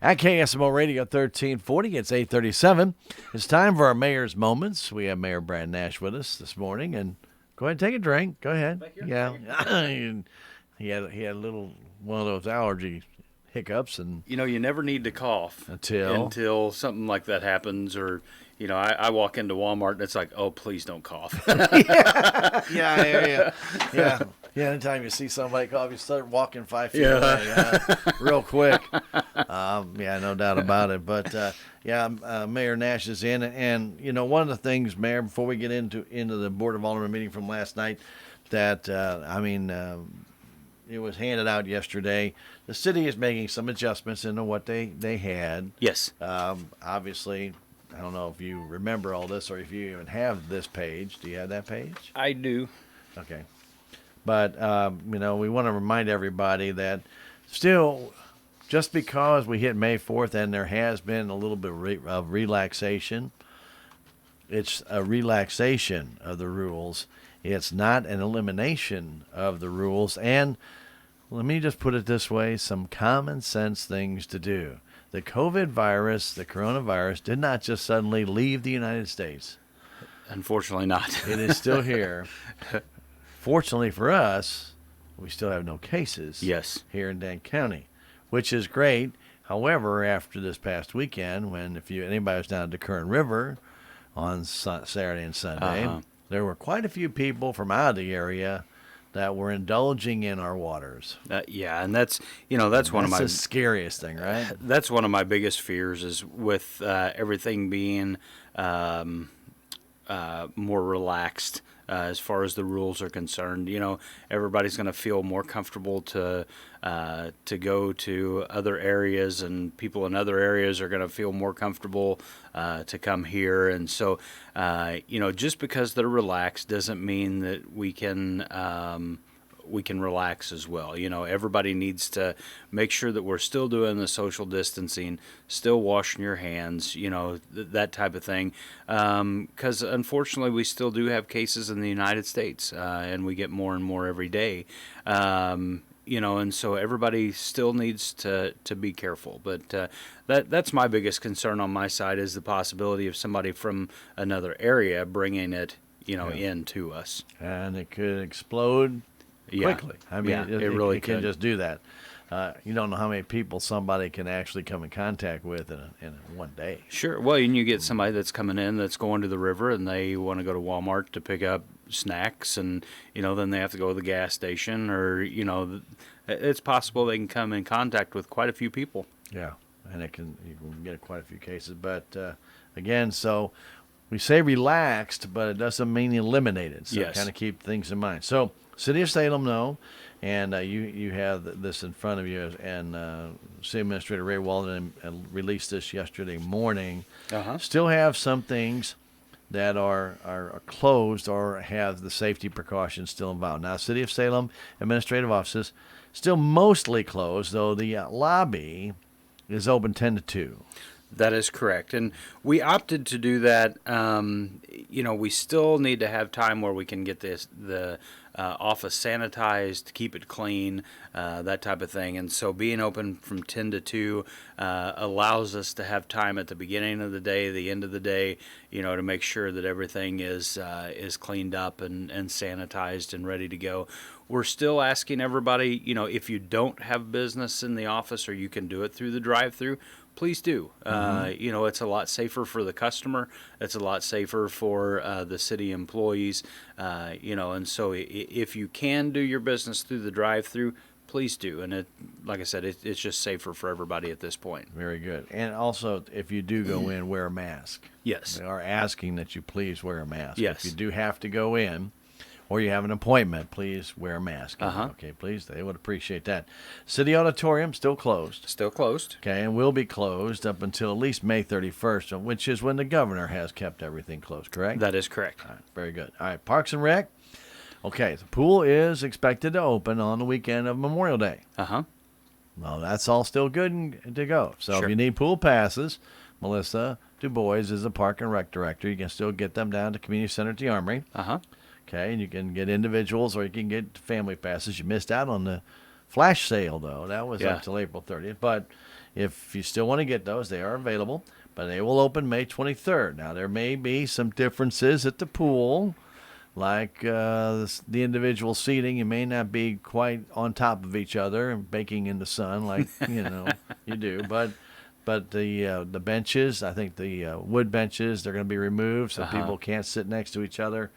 At KSMO Radio 1340, it's 8:37. It's time for our Mayor's Moments. We have Mayor Brad Nash with us this morning, and go ahead and take a drink. Go ahead. Thank you. Yeah. he had a little one of those allergy hiccups, and You know, you never need to cough until something like that happens, or I walk into Walmart and it's like, oh, please don't cough. yeah, I hear you. Yeah. Yeah, anytime you see somebody cough, you start walking 5 feet away, real quick. No doubt about it. But Mayor Nash is in, and one of the things, Mayor, before we get into the Board of Aldermen meeting from last night, that it was handed out yesterday. The city is making some adjustments into what they had. Yes. Obviously, I don't know if you remember all this or if you even have this page. Do you have that page? I do. Okay. But, we want to remind everybody that still, just because we hit May 4th and there has been a little bit of relaxation, it's a relaxation of the rules. It's not an elimination of the rules. And let me just put it this way, some common sense things to do. The COVID virus, the coronavirus, did not just suddenly leave the United States. Unfortunately not. It is still here. Fortunately for us, we still have no cases here in Dane County, which is great. However, after this past weekend, when anybody was down at the Current River on Saturday and Sunday, there were quite a few people from out of the area that were indulging in our waters. And that's one of my the scariest thing, right? That's one of my biggest fears is with everything being more relaxed. As far as the rules are concerned, everybody's going to feel more comfortable to go to other areas, and people in other areas are going to feel more comfortable to come here. And so, just because they're relaxed doesn't mean that we can relax as well. Everybody needs to make sure that we're still doing the social distancing, still washing your hands, that type of thing. Because unfortunately, we still do have cases in the United States, and we get more and more every day. And so everybody still needs to be careful. But that's my biggest concern on my side is the possibility of somebody from another area bringing it, in to us. And it could explode quickly. I mean, it really it can just do that. You don't know how many people somebody can actually come in contact with in one day. Sure. Well, and you get somebody that's coming in that's going to the river and they want to go to Walmart to pick up snacks, and then they have to go to the gas station, or it's possible they can come in contact with quite a few people. Yeah, and you can get quite a few cases. But again, so we say relaxed, but it doesn't mean eliminated. So kind of keep things in mind. So City of Salem, no. And you have this in front of you, and City Administrator Ray Walden released this yesterday morning. Still have some things that are closed or have the safety precautions still involved. Now, City of Salem administrative offices still mostly closed, though the lobby is open 10 to 2. That is correct. And we opted to do that. We still need to have time where we can get the office sanitized, keep it clean, that type of thing. And so being open from 10 to 2 allows us to have time at the beginning of the day, the end of the day, to make sure that everything is cleaned up and sanitized and ready to go. We're still asking everybody, if you don't have business in the office or you can do it through the drive-through, please do. It's a lot safer for the customer. It's a lot safer for the city employees. And so if you can do your business through the drive-through, please do. And like I said, it's just safer for everybody at this point. Very good. And also, if you do go in, wear a mask. Yes. They are asking that you please wear a mask. Yes. If you do have to go in, or you have an appointment, please wear a mask. Okay, please. They would appreciate that. City Auditorium still closed. Still closed. Okay, and will be closed up until at least May 31st, which is when the governor has kept everything closed, correct? That is correct. All right, very good. All right, Parks and Rec. Okay, the pool is expected to open on the weekend of Memorial Day. Well, that's all still good to go. So if you need pool passes, Melissa DuBois is the Park and Rec director. You can still get them down to Community Center at the Armory. Okay, and you can get individuals or you can get family passes. You missed out on the flash sale, though. That was up till April 30th. But if you still want to get those, they are available, but they will open May 23rd. Now, there may be some differences at the pool, like the individual seating. You may not be quite on top of each other and baking in the sun like, you do, but the benches, I think the wood benches, they're going to be removed so people can't sit next to each other.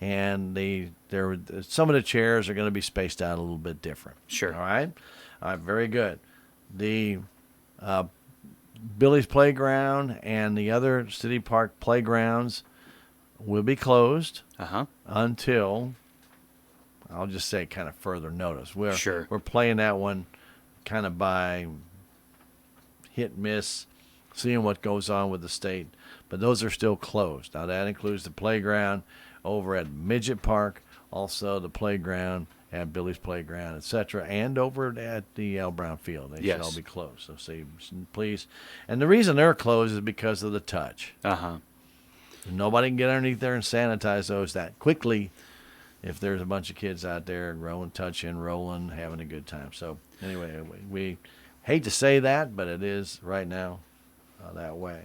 And some of the chairs are going to be spaced out a little bit different. Sure. All right, very good. The Billy's Playground and the other city park playgrounds will be closed until, I'll just say, kind of further notice. We're playing that one kind of by hit and miss, seeing what goes on with the state. But those are still closed. Now, that includes the playground over at Midget Park, also the playground at Billy's Playground, etc., and over at the L. Brown Field. They should all be closed. So please. And the reason they're closed is because of the touch. Nobody can get underneath there and sanitize those that quickly if there's a bunch of kids out there rolling, touching, rolling, having a good time. So anyway, we hate to say that, but it is right now that way.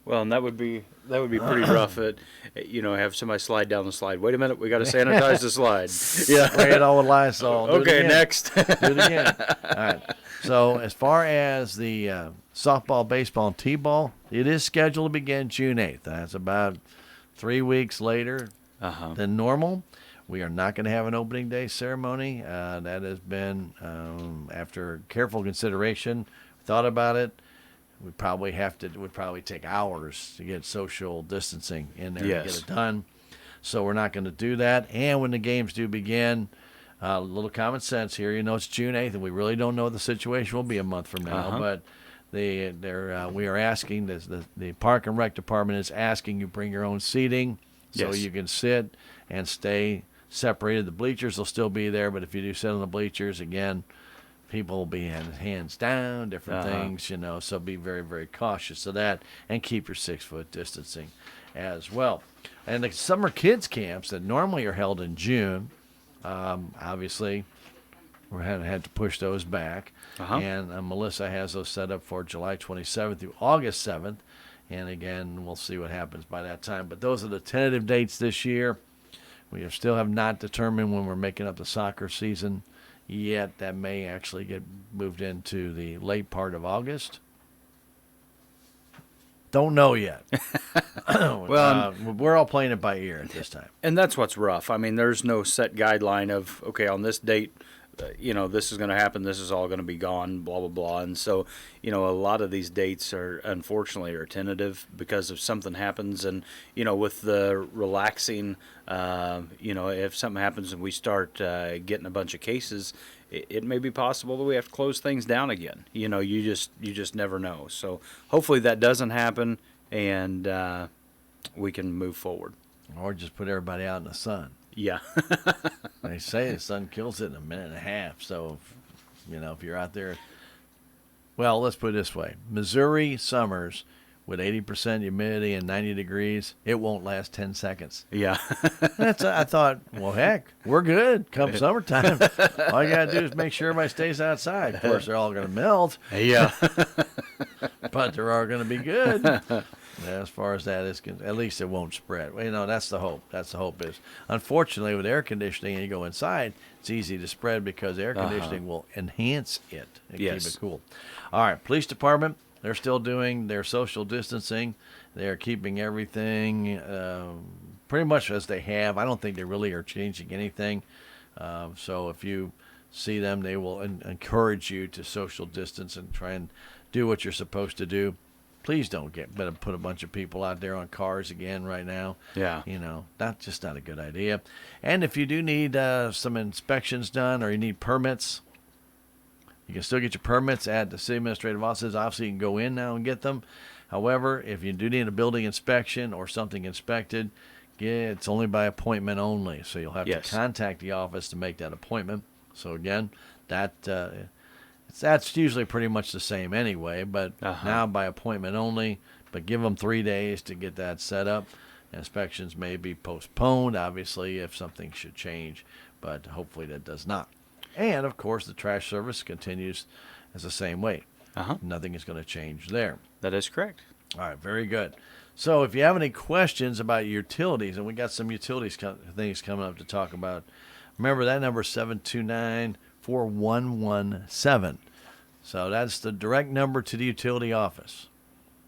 Well, and that would be pretty rough. Have somebody slide down the slide. Wait a minute, we got to sanitize the slide. Yeah, spray it all with Lysol. Okay, next. Do it again. All right. So as far as the softball, baseball, and t-ball, it is scheduled to begin June 8th. That's about 3 weeks later than normal. We are not going to have an opening day ceremony. That has been after careful consideration. Thought about it. It would probably take hours to get social distancing in there to get it done. So we're not going to do that. And when the games do begin, a little common sense here. It's June 8th, and we really don't know what the situation will be a month from now. But we are asking, the Park and Rec Department is asking you bring your own seating so you can sit and stay separated. The bleachers will still be there, but if you do sit on the bleachers, again, people will be hands down, different things, so be very, very cautious of that and keep your 6-foot distancing as well. And the summer kids camps that normally are held in June, obviously, we had to push those back. And Melissa has those set up for July 27th through August 7th. And again, we'll see what happens by that time. But those are the tentative dates this year. We still have not determined when we're making up the soccer season yet. That may actually get moved into the late part of August. Don't know yet. Well, we're all playing it by ear at this time. And that's what's rough. I mean, there's no set guideline of, okay, on this date, this is going to happen, this is all going to be gone, blah, blah, blah. And so, a lot of these dates unfortunately are tentative because if something happens. And, with the relaxing, if something happens and we start getting a bunch of cases, it may be possible that we have to close things down again. You just never know. So hopefully that doesn't happen and we can move forward. Or just put everybody out in the sun. Yeah. They say the sun kills it in a minute and a half. So, if you're out there, well, let's put it this way. Missouri summers with 80% humidity and 90 degrees, it won't last 10 seconds. Yeah. I thought, well, heck, we're good come summertime. All you got to do is make sure everybody stays outside. Of course, they're all going to melt. Yeah. But they're all going to be good. As far as that is concerned, at least it won't spread. That's the hope. That's the hope is. Unfortunately, with air conditioning and you go inside, it's easy to spread because air conditioning will enhance it and keep it cool. All right, police department, they're still doing their social distancing. They're keeping everything pretty much as they have. I don't think they really are changing anything. So if you see them, they will encourage you to social distance and try and do what you're supposed to do. Please don't put a bunch of people out there on cars again right now. Yeah. That's just not a good idea. And if you do need some inspections done or you need permits, you can still get your permits at the city administrative offices. Obviously, you can go in now and get them. However, if you do need a building inspection or something inspected, it's only by appointment only. So you'll have to contact the office to make that appointment. So again, that's usually pretty much the same anyway, but now by appointment only. But give them 3 days to get that set up. Inspections may be postponed, obviously, if something should change, but hopefully that does not. And, of course, the trash service continues as the same way. Nothing is going to change there. That is correct. All right, very good. So if you have any questions about utilities, and we got some utilities things coming up to talk about, remember that number is 729-4117. So that's the direct number to the utility office.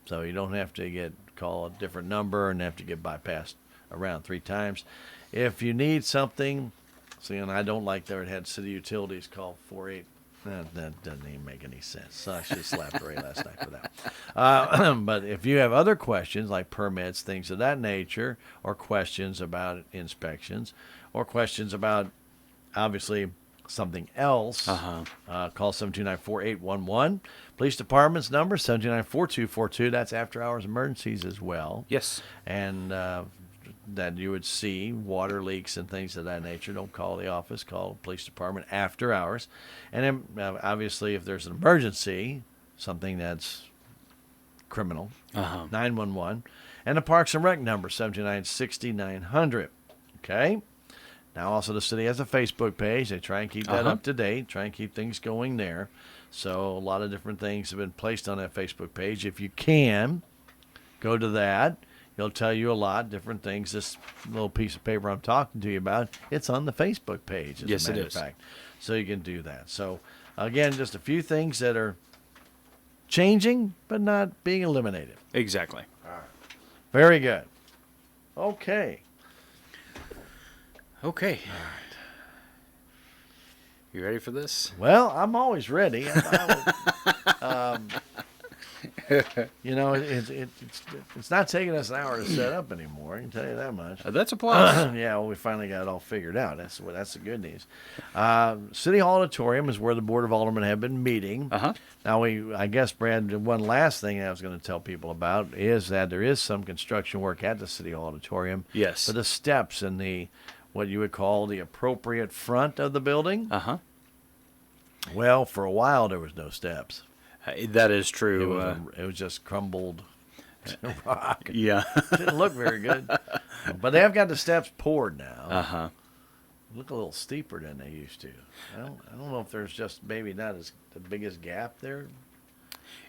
So you don't have to call a different number and have to get bypassed around 3 times. If you need something, and I don't like that it had city utilities call 48. That doesn't even make any sense. So I should have slapped Ray last night for that. But if you have other questions like permits, things of that nature, or questions about inspections, or questions about obviously something else, call 729-4811. Police Department's number 729-4242. That's after hours emergencies as well. Yes. And that you would see water leaks and things of that nature. Don't call the office, call the police department after hours. And then obviously if there's an emergency, something that's criminal, 911. And the Parks and Rec number, 729-6900. Okay? Now also the city has a Facebook page. They try and keep that up to date, try and keep things going there. So a lot of different things have been placed on that Facebook page. If you can, go to that. He'll tell you a lot, different things. This little piece of paper I'm talking to you about, it's on the Facebook page, as a matter of fact. So you can do that. So, again, just a few things that are changing, but not being eliminated. Exactly. All right. Very good. Okay. Okay. All right. You ready for this? Well, I'm always ready. It's not taking us an hour to set up anymore. I can tell you that much. That's a plus. Yeah, well, we finally got it all figured out. That's the good news. City Hall Auditorium is where the Board of Aldermen have been meeting. Now, I guess, Brad, one last thing I was going to tell people about is that there is some construction work at the City Hall Auditorium. Yes. For the steps in what you would call the appropriate front of the building. Well, for a while, there was no steps. That is true. It was just crumbled rock. Yeah. Didn't look very good. But they have got the steps poured now. Look a little steeper than they used to. I don't know if there's just maybe not as the biggest gap there.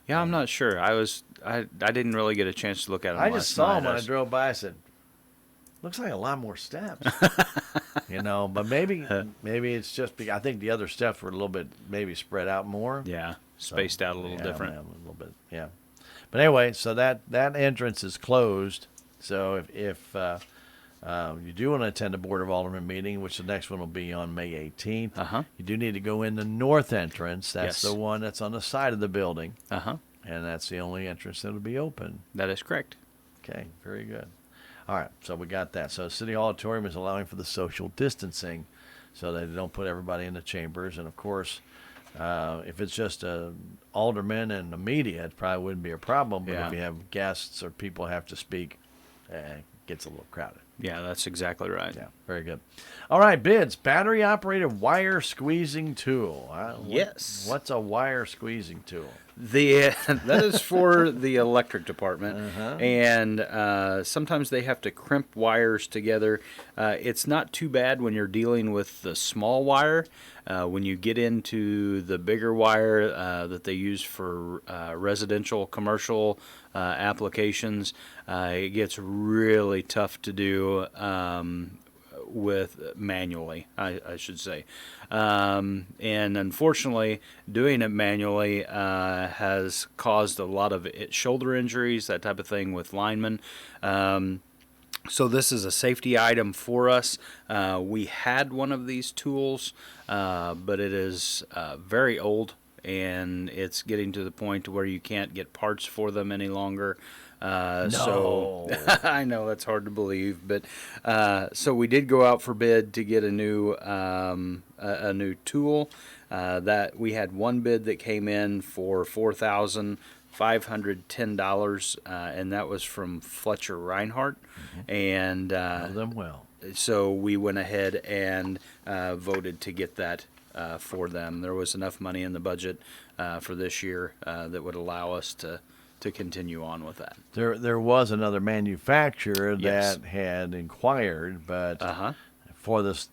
Yeah, I'm not sure. I didn't really get a chance to look at them. I just saw them when I drove by. I said, looks like a lot more steps. But maybe it's just because I think the other steps were a little bit maybe spread out more. Yeah. Spaced out a little different. Yeah, a little bit, yeah. But anyway, so that entrance is closed. So if you do want to attend a Board of Aldermen meeting, which the next one will be on May 18th, you do need to go in the north entrance. That's the one that's on the side of the building. And that's the only entrance that will be open. That is correct. Okay, very good. All right, so we got that. So City Hall Auditorium is allowing for the social distancing so that they don't put everybody in the chambers. And, of course, if it's just aldermen and the media, it probably wouldn't be a problem. But if you have guests or people have to speak, it gets a little crowded. Yeah, that's exactly right. Yeah, very good. All right, bids. Battery-operated wire squeezing tool. Yes. What's a wire squeezing tool? That is for the electric department, and sometimes they have to crimp wires together. It's not too bad when you're dealing with the small wire. When you get into the bigger wire that they use for residential, commercial applications, it gets really tough to do with manually, I should say. And unfortunately, doing it manually has caused a lot of shoulder injuries, that type of thing with linemen. So this is a safety item for us. We had one of these tools, but it is very old, and it's getting to the point where you can't get parts for them any longer. So I know that's hard to believe, but so we did go out for bid to get a new tool. That we had one bid that came in for $4,510, and that was from Fletcher Reinhardt, and know them well. So we went ahead and voted to get that for them. There was enough money in the budget for this year that would allow us to continue on with that. There was another manufacturer that had inquired, but for this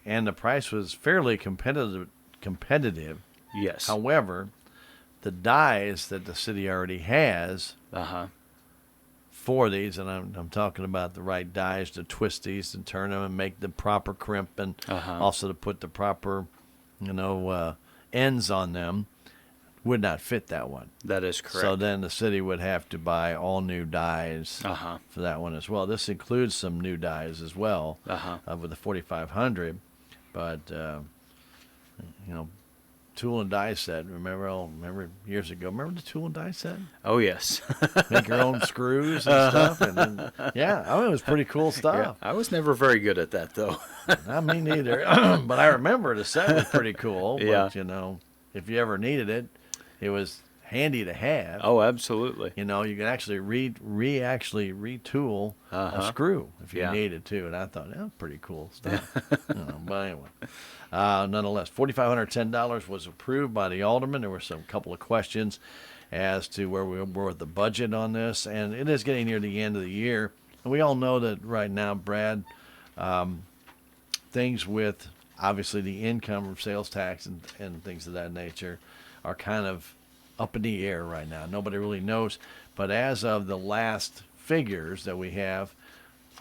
and the price was fairly competitive. Yes. However, the dies that the city already has for these, and I'm talking about the right dies to twist these and turn them and make the proper crimp, and also to put the proper, ends on them, would not fit that one. That is correct. So then the city would have to buy all new dies for that one as well. This includes some new dies as well with the 4500, but tool and die set. Remember years ago? Remember the tool and die set? Oh yes. Make your own screws and stuff, and then, it was pretty cool stuff. Yeah, I was never very good at that though. Not me neither, but I remember the set was pretty cool. Yeah. But if you ever needed it, it was handy to have. Oh, absolutely. You can actually retool a screw if you needed to, and I thought that was pretty cool stuff. But anyway, nonetheless, $4,510 was approved by the aldermen. There were some couple of questions as to where we were with the budget on this, and it is getting near the end of the year, and we all know that right now, Brad, things with obviously the income from sales tax and things of that nature are kind of up in the air right now. Nobody really knows. But as of the last figures that we have,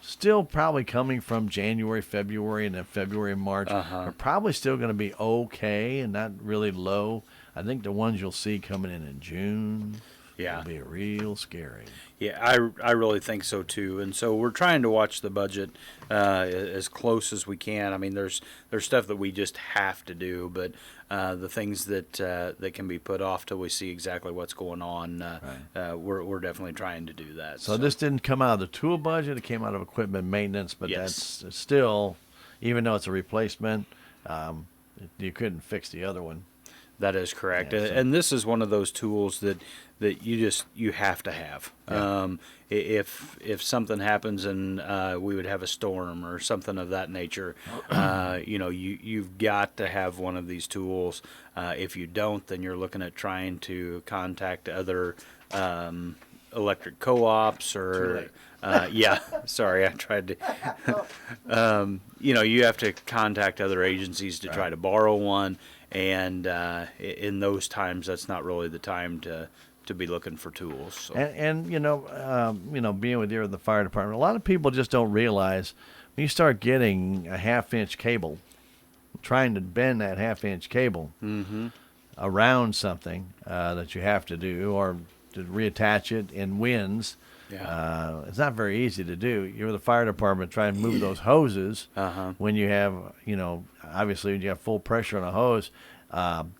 still probably coming from January, February, and then February and March, are probably still going to be okay and not really low. I think the ones you'll see coming in June will be real scary. Yeah, I really think so too. And so we're trying to watch the budget as close as we can. I mean, there's stuff that we just have to do, but the things that can be put off till we see exactly what's going on, we're definitely trying to do that. So this didn't come out of the tool budget; it came out of equipment maintenance. But that's still, even though it's a replacement, you couldn't fix the other one. That is correct, and this is one of those tools that you have to have. If something happens and we would have a storm or something of that nature, you've got to have one of these tools. If you don't, then you're looking at trying to contact other electric co-ops or. Sorry, I tried to. You have to contact other agencies to try to borrow one. And in those times, that's not really the time to be looking for tools. So. And being with you in the fire department, a lot of people just don't realize when you start getting a half-inch cable, trying to bend that half-inch cable around something that you have to do, or to reattach it in winds. It's not very easy to do. You're the fire department trying to move those hoses when you have, obviously when you have full pressure on a hose,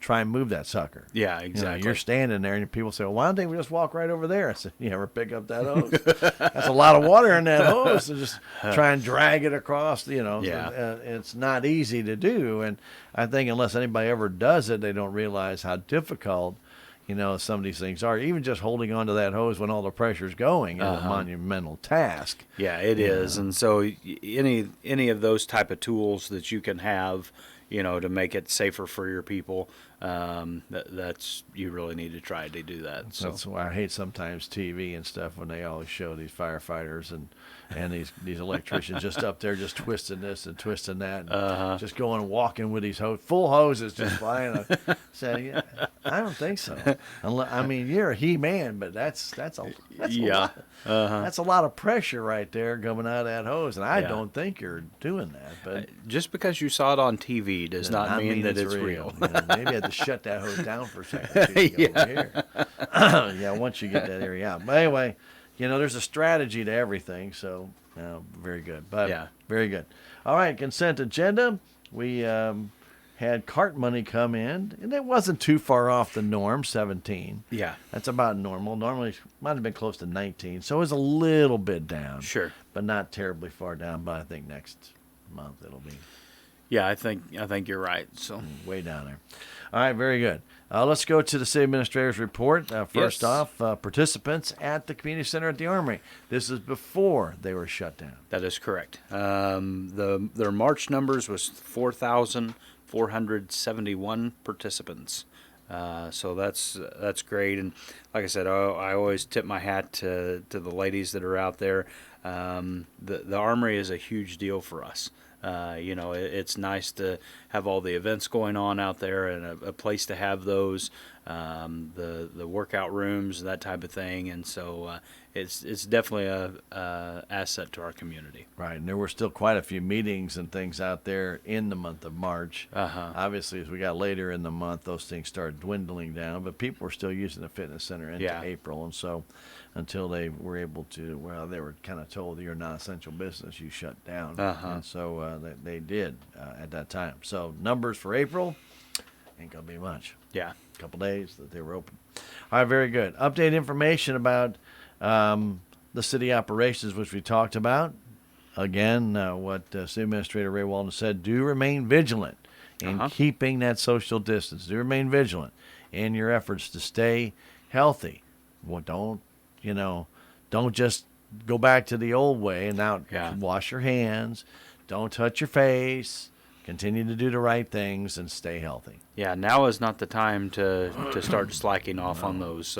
try and move that sucker. Yeah, exactly. You're standing there and people say, well, why don't we just walk right over there? I said, you ever pick up that hose? That's a lot of water in that hose to just try and drag it across, it's not easy to do. And I think unless anybody ever does it, they don't realize how difficult some of these things are. Even just holding onto that hose when all the pressure's going is a monumental task. Yeah, it is. And so any of those type of tools that you can have, to make it safer for your people, that's you really need to try to do that. So that's why I hate sometimes TV and stuff when they always show these firefighters and these electricians just up there just twisting this and twisting that, and just going walking with these full hoses just flying. Say, I don't think so. I mean, you're a he-man, but that's a lot. That's a lot of pressure right there coming out of that hose, and I don't think you're doing that. But just because you saw it on TV does not mean that it's real. Maybe I had to shut that hose down for a second. Over here. Once you get that area out. But anyway, there's a strategy to everything. So very good. But very good. All right, consent agenda. We had cart money come in, and it wasn't too far off the norm, 17. Yeah. That's about normal. Normally, it might have been close to 19, so it was a little bit down. Sure. But not terribly far down, but I think next month it'll be. Yeah, I think you're right. So way down there. All right, very good. Let's go to the city administrator's report. First off, participants at the community center at the Armory. This is before they were shut down. That is correct. Their March numbers was 4,471 participants. So that's great. And like I said, I always tip my hat to the ladies that are out there. The Armory is a huge deal for us. It's nice to have all the events going on out there and a place to have those. the workout rooms, that type of thing. And so it's definitely a asset to our community. Right, and there were still quite a few meetings and things out there in the month of March. Obviously, as we got later in the month, those things started dwindling down, but people were still using the fitness center into April, and so until they were able to, well, they were kind of told you're a non-essential business, you shut down, and so they did at that time. So numbers for April ain't gonna be much. Yeah. A couple days that they were open. All right, very good. Update information about the city operations, which we talked about. Again, what City Administrator Ray Walden said, do remain vigilant in keeping that social distance. Do remain vigilant in your efforts to stay healthy. Well, don't just go back to the old way and now wash your hands. Don't touch your face. Continue to do the right things and stay healthy. Yeah, now is not the time to start slacking off on those.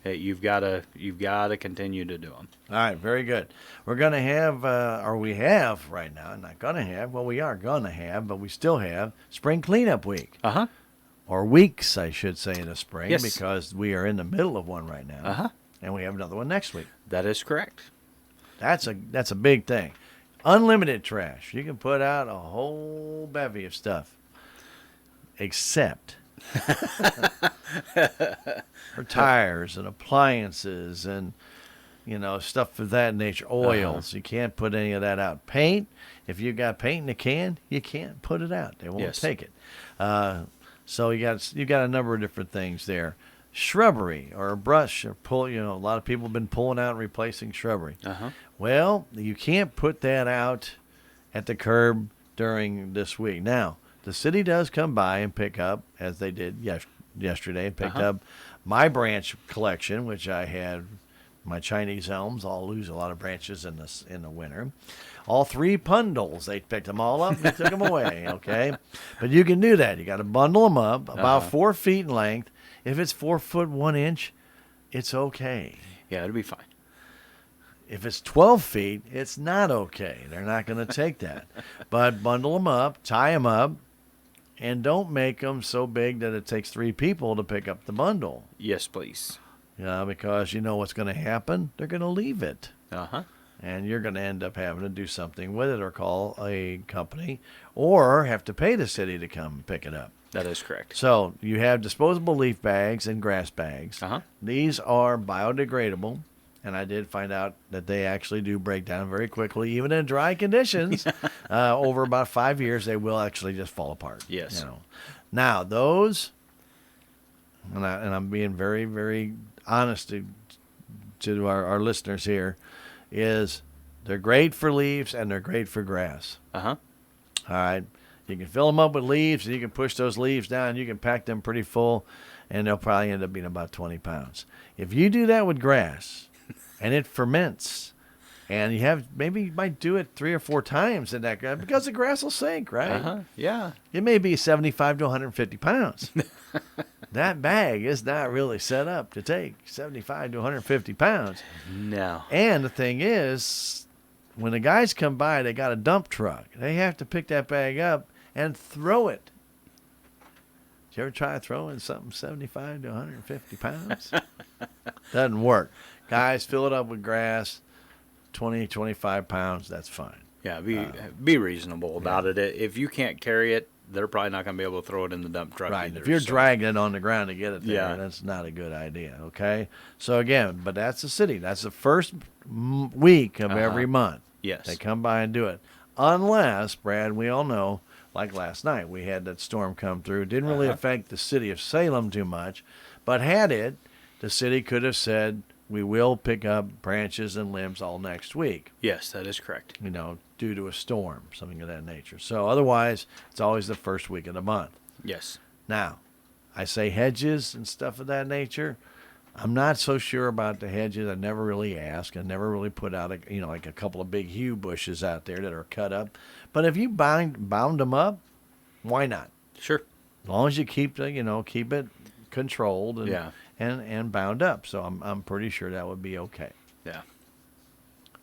You've got to continue to do them. All right, very good. We're going to have, or we have right now, not going to have, well, we are going to have, but we still have Spring Cleanup Week. Or weeks, I should say, in the spring, because we are in the middle of one right now. And we have another one next week. That is correct. That's a big thing. Unlimited trash. You can put out a whole bevy of stuff, except for tires and appliances and stuff of that nature. Oils. You can't put any of that out. Paint. If you got paint in a can, you can't put it out. They won't take it. So you got a number of different things there. Shrubbery or a brush or pull. A lot of people have been pulling out and replacing shrubbery. Well, you can't put that out at the curb during this week. Now, the city does come by and pick up, as they did yesterday, and picked up my branch collection, which I had. My Chinese elms all lose a lot of branches in the winter. All 3 bundles, they picked them all up and they took them away, okay? But you can do that. You got to bundle them up about 4 feet in length. If it's 4 foot 1 inch, it's okay. Yeah, it'll be fine. If it's 12 feet, it's not okay. They're not going to take that. But bundle them up, tie them up, and don't make them so big that it takes 3 people to pick up the bundle. Yes, please. Because you know what's going to happen? They're going to leave it. And you're going to end up having to do something with it or call a company or have to pay the city to come pick it up. That is correct. So you have disposable leaf bags and grass bags. These are biodegradable. And I did find out that they actually do break down very quickly, even in dry conditions. Over about 5 years, they will actually just fall apart. Yes. Now, those, and I'm being very, very honest to our listeners here, is they're great for leaves and they're great for grass. All right. You can fill them up with leaves, and you can push those leaves down. You can pack them pretty full, and they'll probably end up being about 20 pounds. If you do that with grass, and it ferments, and you might do it 3 or 4 times in that grass, because the grass will sink, right? Yeah. It may be 75 to 150 pounds. That bag is not really set up to take 75 to 150 pounds. No. And the thing is, when the guys come by, they got a dump truck. They have to pick that bag up and throw it. Did you ever try throwing something 75 to 150 pounds? Doesn't work. Guys, fill it up with grass, 20, 25 pounds, that's fine. Yeah, be reasonable about it. If you can't carry it, they're probably not going to be able to throw it in the dump truck either. If you're dragging it on the ground to get it there, that's not a good idea, okay? So, again, but that's the city. That's the first week of every month. Yes. They come by and do it. Unless, Brad, we all know, like last night, we had that storm come through. It didn't really affect the city of Salem too much, but had it, the city could have said, we will pick up branches and limbs all next week. Yes, that is correct. Due to a storm, something of that nature. So otherwise, it's always the first week of the month. Yes. Now, I say hedges and stuff of that nature. I'm not so sure about the hedges. I never really asked. I never really put out like a couple of big hue bushes out there that are cut up. But if you bound them up, why not? Sure. As long as you keep it controlled and bound up. So I'm pretty sure that would be okay. Yeah.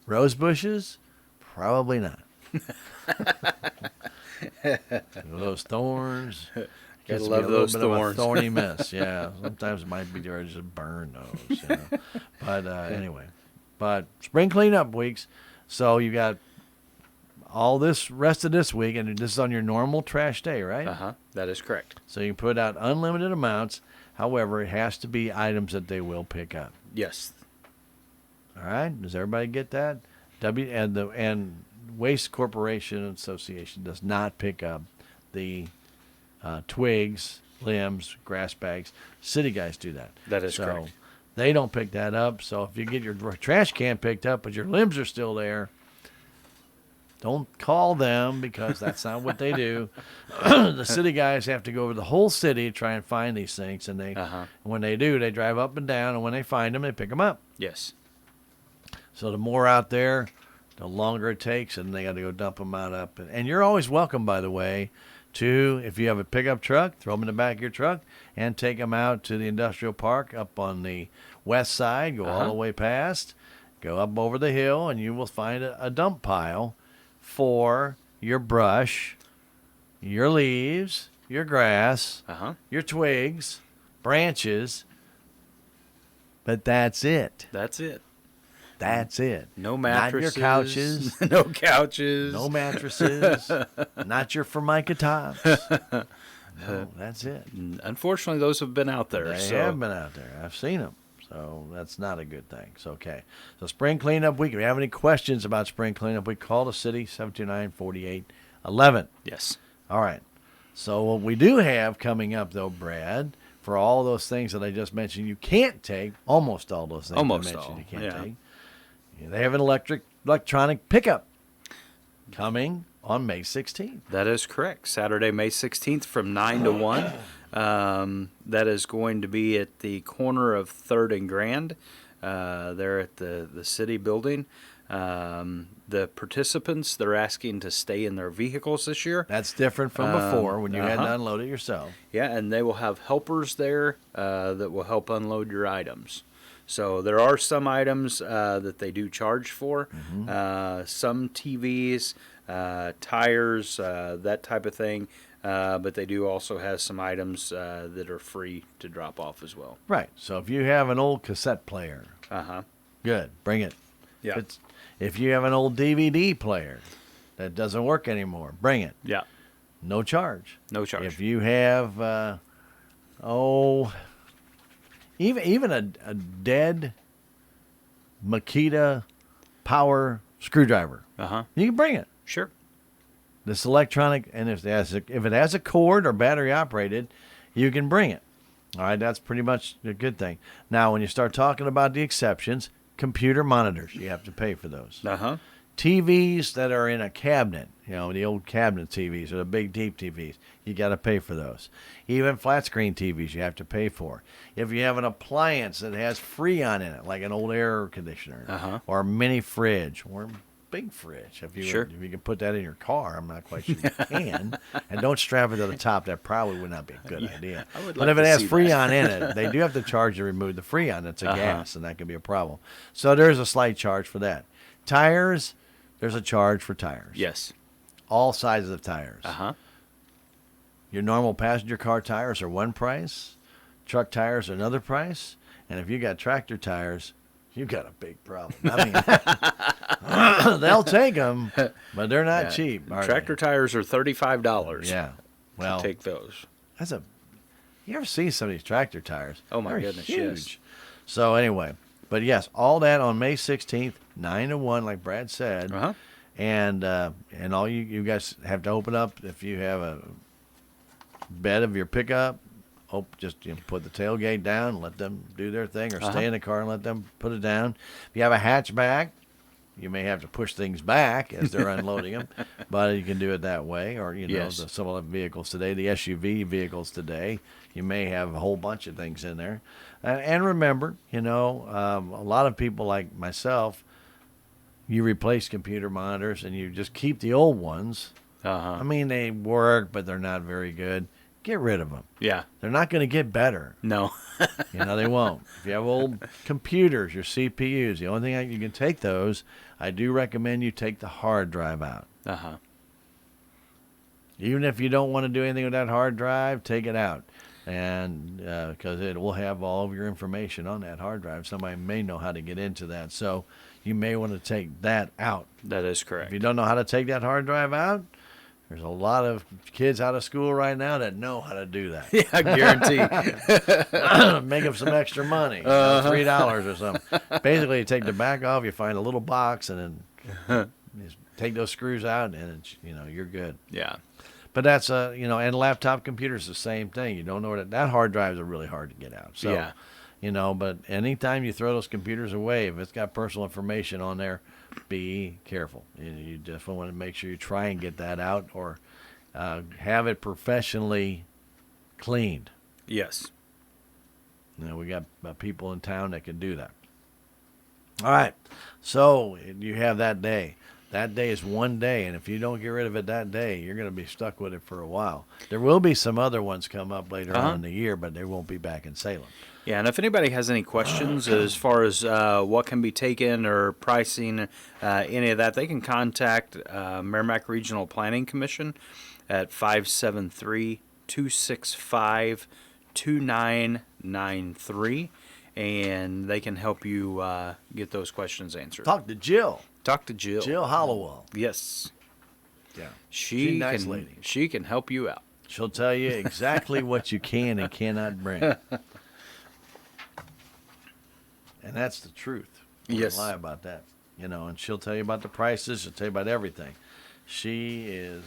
Rose bushes, probably not. Those thorns. Gotta gets to love be a little those bit of a thorns. thorny miss. Yeah, sometimes it might be there to just burn those. You know? But anyway, but spring cleanup weeks. So you got all this rest of this week, and this is on your normal trash day, right? That is correct. So you can put out unlimited amounts. However, it has to be items that they will pick up. Yes. All right. Does everybody get that? And Waste Corporation Association does not pick up the twigs, limbs, grass bags. City guys do that. That is correct. They don't pick that up. So if you get your trash can picked up, but your limbs are still there, don't call them because that's not what they do. The city guys have to go over the whole city to try and find these things, and when they do, they drive up and down, and when they find them, they pick them up. Yes. So the more out there, the longer it takes, and they got to go dump them out up. And you're always welcome, by the way, to, if you have a pickup truck, throw them in the back of your truck and take them out to the industrial park up on the west side, go all the way past, go up over the hill, and you will find a dump pile for your brush, your leaves, your grass, your twigs, branches. But that's it. That's it. That's it. No mattresses. Not your couches. No couches. No mattresses. Not your Formica tops. No, that's it. Unfortunately, those have been out there. They have been out there. I've seen them. So that's not a good thing. So, okay. So spring cleanup week. If you have any questions about spring cleanup week, call the city, 729-4811. Yes. All right. So what we do have coming up, though, Brad, for all those things that I just mentioned, you can't take, almost all those things I mentioned you can't take. They have an electronic pickup coming on May 16th. That is correct. Saturday, May 16th from 9 to 1. That is going to be at the corner of 3rd and Grand, there at the city building. The participants, they're asking to stay in their vehicles this year. That's different from before when you had to unload it yourself. Yeah, and they will have helpers there that will help unload your items. So there are some items that they do charge for, some TVs, tires, that type of thing. But they do also have some items that are free to drop off as well. Right. So if you have an old cassette player, good, bring it. Yeah. If you have an old DVD player that doesn't work anymore, bring it. Yeah. No charge. No charge. If you have, even a dead Makita power screwdriver, you can bring it. Sure. This electronic, and if it has a cord or battery operated, you can bring it. All right, that's pretty much a good thing. Now, when you start talking about the exceptions, computer monitors, you have to pay for those. TVs that are in a cabinet, the old cabinet TVs or the big deep TVs, you got to pay for those. Even flat screen TVs you have to pay for. If you have an appliance that has Freon in it, like an old air conditioner or a mini fridge or a big fridge, if you can put that in your car, I'm not quite sure you can. And don't strap it to the top. That probably would not be a good idea. But if it has Freon in it, they do have to charge to remove the Freon. That's a gas, and that can be a problem. So there's a slight charge for that. Tires, there's a charge for tires. Yes. All sizes of tires. Your normal passenger car tires are one price. Truck tires are another price. And if you got tractor tires, you got a big problem. I mean, they'll take them, but they're not cheap. Tractor tires are $35. Yeah. Well, take those. You ever see some of these tractor tires? Oh, my They're goodness, huge. yes. So anyway, but yes, all that on May 16th, 9 to 1, like Brad said. And all you guys have to open up if you have a bed of your pickup. Just put the tailgate down, let them do their thing, or stay in the car and let them put it down. If you have a hatchback, you may have to push things back as they're unloading them, but you can do it that way. Or some of the vehicles today, the SUV vehicles today, you may have a whole bunch of things in there. And remember, a lot of people like myself, you replace computer monitors and you just keep the old ones. I mean, they work, but they're not very good. Get rid of them. Yeah. They're not going to get better. No. They won't. If you have old computers, your CPUs, the only thing you can take those, I do recommend you take the hard drive out. Even if you don't want to do anything with that hard drive, take it out. And because it will have all of your information on that hard drive. Somebody may know how to get into that. So you may want to take that out. That is correct. If you don't know how to take that hard drive out, there's a lot of kids out of school right now that know how to do that. Yeah, I guarantee. Make them some extra money, $3 or something. Basically, you take the back off, you find a little box, and then just take those screws out, and it's, you're good. Yeah. But that's and laptop computers the same thing. You don't know that hard drives are really hard to get out. So, yeah. But anytime you throw those computers away, if it's got personal information on there, be careful. You definitely want to make sure you try and get that out, or have it professionally cleaned. Yes. We got people in town that can do that. All right. So you have that day. That day is one day, and if you don't get rid of it that day, you're going to be stuck with it for a while. There will be some other ones come up later on in the year, but they won't be back in Salem. Yeah, and if anybody has any questions as far as what can be taken or pricing, any of that, they can contact Merrimack Regional Planning Commission at 573-265-2993, and they can help you get those questions answered. Talk to Jill. Talk to Jill. Jill Hollowell. Yes. Yeah. She's a nice lady. She can help you out. She'll tell you exactly what you can and cannot bring. And that's the truth. Yes. Don't lie about that. And she'll tell you about the prices. She'll tell you about everything. She's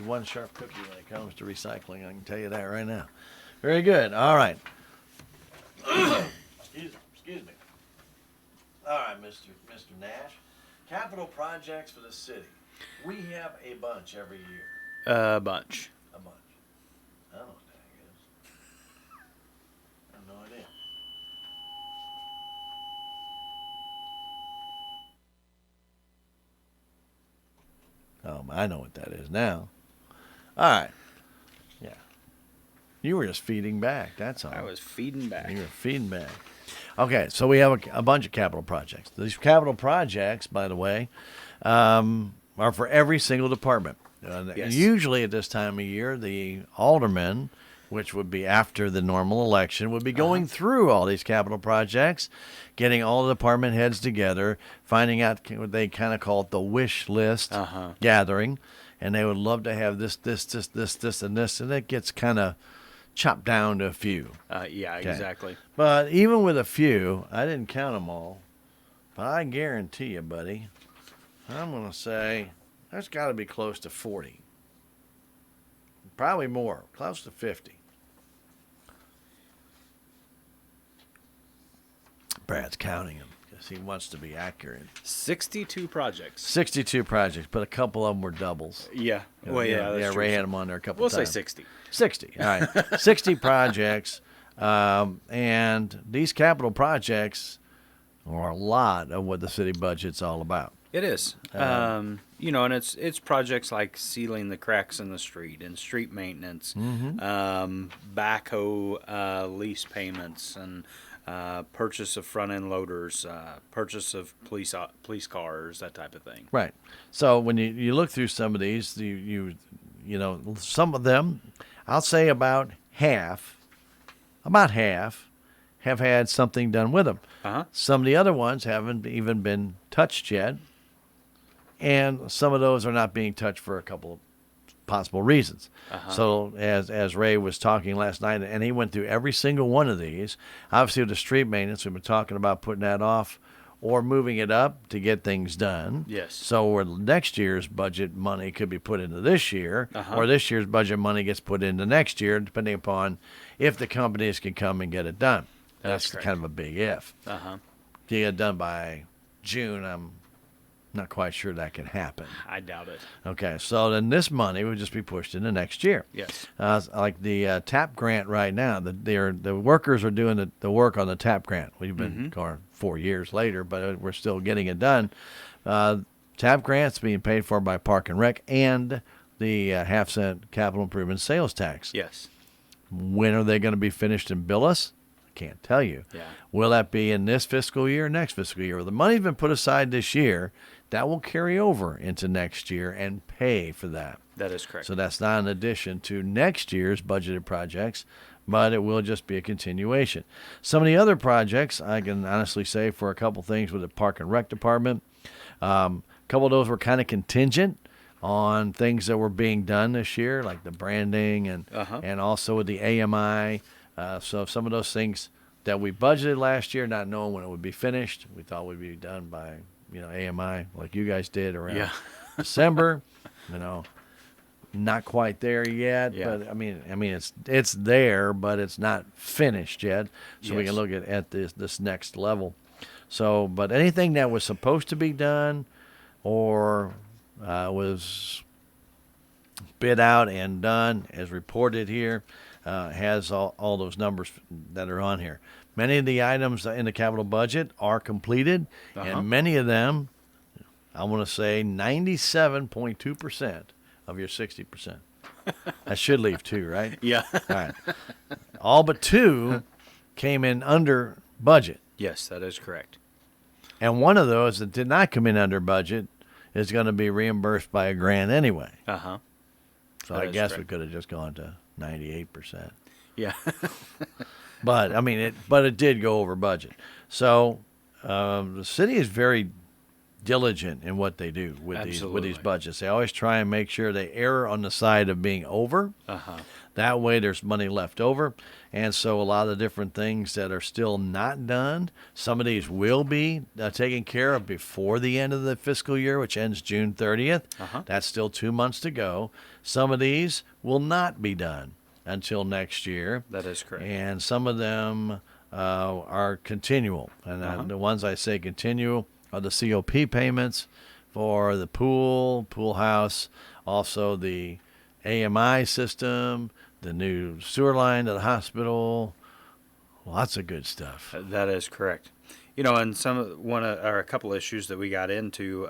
one sharp cookie when it comes to recycling. I can tell you that right now. Very good. All right. Excuse me. All right, Mr. Nash. Capital projects for the city. We have a bunch every year. A bunch. A bunch. I don't know what that is. I have no idea. I know what that is now. All right. Yeah. You were just feeding back. That's all. I was feeding back. You were feeding back. Okay, so we have a bunch of capital projects. These capital projects, by the way, are for every single department. Yes. Usually at this time of year, the aldermen, which would be after the normal election, would be going through all these capital projects, getting all the department heads together, finding out what they kind of call it the wish list gathering, and they would love to have this, and this, and it gets kind of chopped down to a few. Yeah, Okay. exactly. But even with a few, I didn't count them all, but I guarantee you, buddy, I'm going to say there's got to be close to 40. Probably more, close to 50. Brad's counting them because he wants to be accurate. 62 projects. 62 projects, but a couple of them were doubles. Yeah. Well, yeah, that's true. Ray had them on there a couple We'll times. say 60. 60. All right. 60 projects. And these capital projects are a lot of what the city budget's all about. It is. And it's projects like sealing the cracks in the street and street maintenance, backhoe lease payments, and purchase of front-end loaders, purchase of police cars, that type of thing. Right. So when you look through some of these, you some of them, I'll say about half have had something done with them. Some of the other ones haven't even been touched yet, and some of those are not being touched for a couple of possible reasons. So as Ray was talking last night, and he went through every single one of these, obviously with the street maintenance, we've been talking about putting that off or moving it up to get things done. Yes. So where next year's budget money could be put into this year, or this year's budget money gets put into next year, depending upon if the companies can come and get it done. That's kind of a big if. To get it done by June, I'm not quite sure that can happen. I doubt it. Okay, so then this money would just be pushed into next year. Yes. Like the TAP grant right now, the workers are doing the work on the TAP grant. We've been going 4 years later, but we're still getting it done. TAP grant's being paid for by Park and Rec and the half-cent capital improvement sales tax. Yes. When are they going to be finished and bill us? I can't tell you. Yeah. Will that be in this fiscal year or next fiscal year? Well, the money's been put aside this year. That will carry over into next year and pay for that. That is correct. So that's not an addition to next year's budgeted projects, but it will just be a continuation. Some of the other projects, I can honestly say for a couple things with the Park and Rec Department, a couple of those were kind of contingent on things that were being done this year, like the branding and also with the AMI. So some of those things that we budgeted last year, not knowing when it would be finished, we thought would be done by, AMI, like you guys did around December, not quite there yet, but I mean it's there, but it's not finished yet. So we can look at this next level. So, but anything that was supposed to be done or was bid out and done, as reported here, has all those numbers that are on here. Many of the items in the capital budget are completed, and many of them, I want to say 97.2% of your 60%. That should leave 2, right? Yeah. All right. All but 2 came in under budget. Yes, that is correct. And one of those that did not come in under budget is going to be reimbursed by a grant anyway. Uh-huh. So I guess we could have just gone to 98%. Yeah. But it did go over budget. So the city is very diligent in what they do with these budgets. They always try and make sure they err on the side of being over. That way there's money left over. And so a lot of the different things that are still not done, some of these will be taken care of before the end of the fiscal year, which ends June 30th. That's still 2 months to go. Some of these will not be done until next year. That is correct. And some of them are continual. And the ones I say continual are the COP payments for the pool house, also the AMI system, the new sewer line to the hospital, lots of good stuff. That is correct. And a couple issues that we got into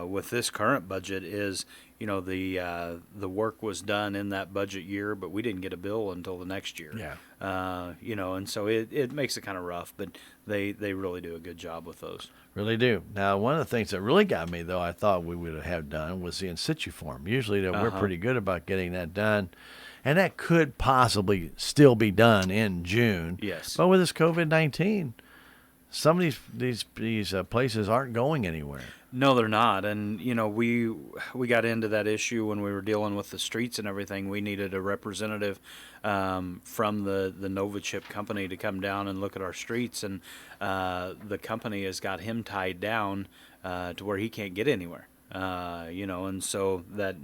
with this current budget is, the work was done in that budget year, but we didn't get a bill until the next year. Yeah. And so it makes it kind of rough, but they really do a good job with those. Really do. Now, one of the things that really got me, though, I thought we would have done was the in situ form. Usually we're pretty good about getting that done. And that could possibly still be done in June. Yes. But with this COVID-19, some of these places aren't going anywhere. No, they're not. And, we got into that issue when we were dealing with the streets and everything. We needed a representative from the NovaChip company to come down and look at our streets. And the company has got him tied down to where he can't get anywhere. And so that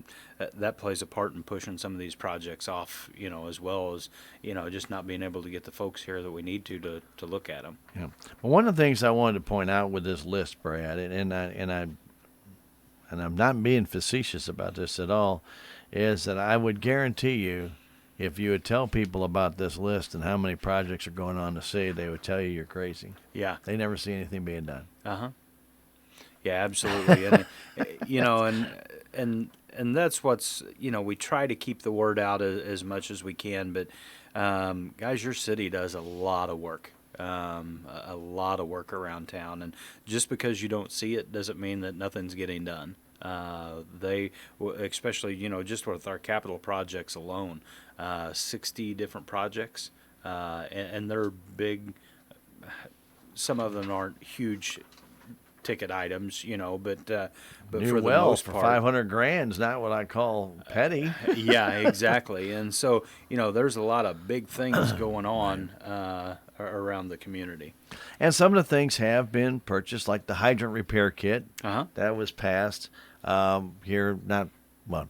plays a part in pushing some of these projects off, as well as, just not being able to get the folks here that we need to look at them. Yeah. Well, one of the things I wanted to point out with this list, Brad, and I'm not being facetious about this at all, is that I would guarantee you, if you would tell people about this list and how many projects are going on in the city, they would tell you you're crazy. Yeah. They never see anything being done. Yeah, absolutely. And and that's what's, we try to keep the word out as much as we can, but guys, your city does a lot of work. A lot of work around town, and just because you don't see it doesn't mean that nothing's getting done. They, especially, just with our capital projects alone, 60 different projects, and they're big. Some of them aren't huge ticket items, but New for the wells most for part, $500,000 is not what I call petty. Yeah, exactly. And so, there's a lot of big things going on around the community. And some of the things have been purchased, like the hydrant repair kit. That was passed here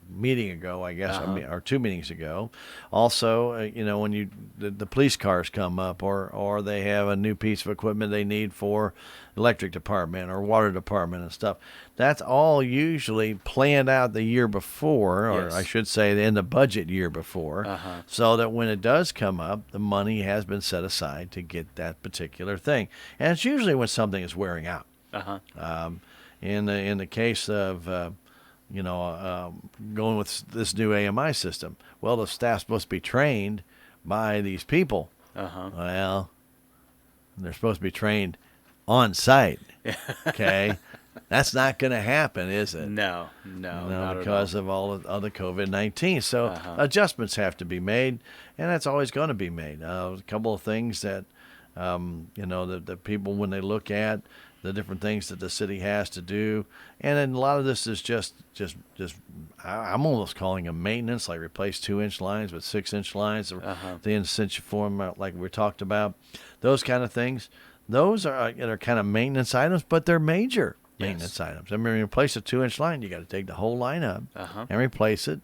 meeting ago, I guess, or 2 meetings ago. Also, when the police cars come up, or they have a new piece of equipment they need for electric department or water department and stuff. That's all usually planned out the year before, or I should say in the budget year before, so that when it does come up, the money has been set aside to get that particular thing. And it's usually when something is wearing out. In the case of going with this new AMI system, well, the staff's supposed to be trained by these people. Well, they're supposed to be trained on site. Okay. That's not going to happen, is it? No, not because at all. of all of the COVID-19. So adjustments have to be made, and that's always going to be made. A couple of things that, the people, when they look at the different things that the city has to do, and then a lot of this is just I'm almost calling them maintenance, like replace 2-inch lines with 6-inch lines, or the in-situ form, like we talked about, those kind of things. Those are kind of maintenance items, but they're major maintenance items. I mean, replace a 2-inch line, you got to take the whole line up and replace it,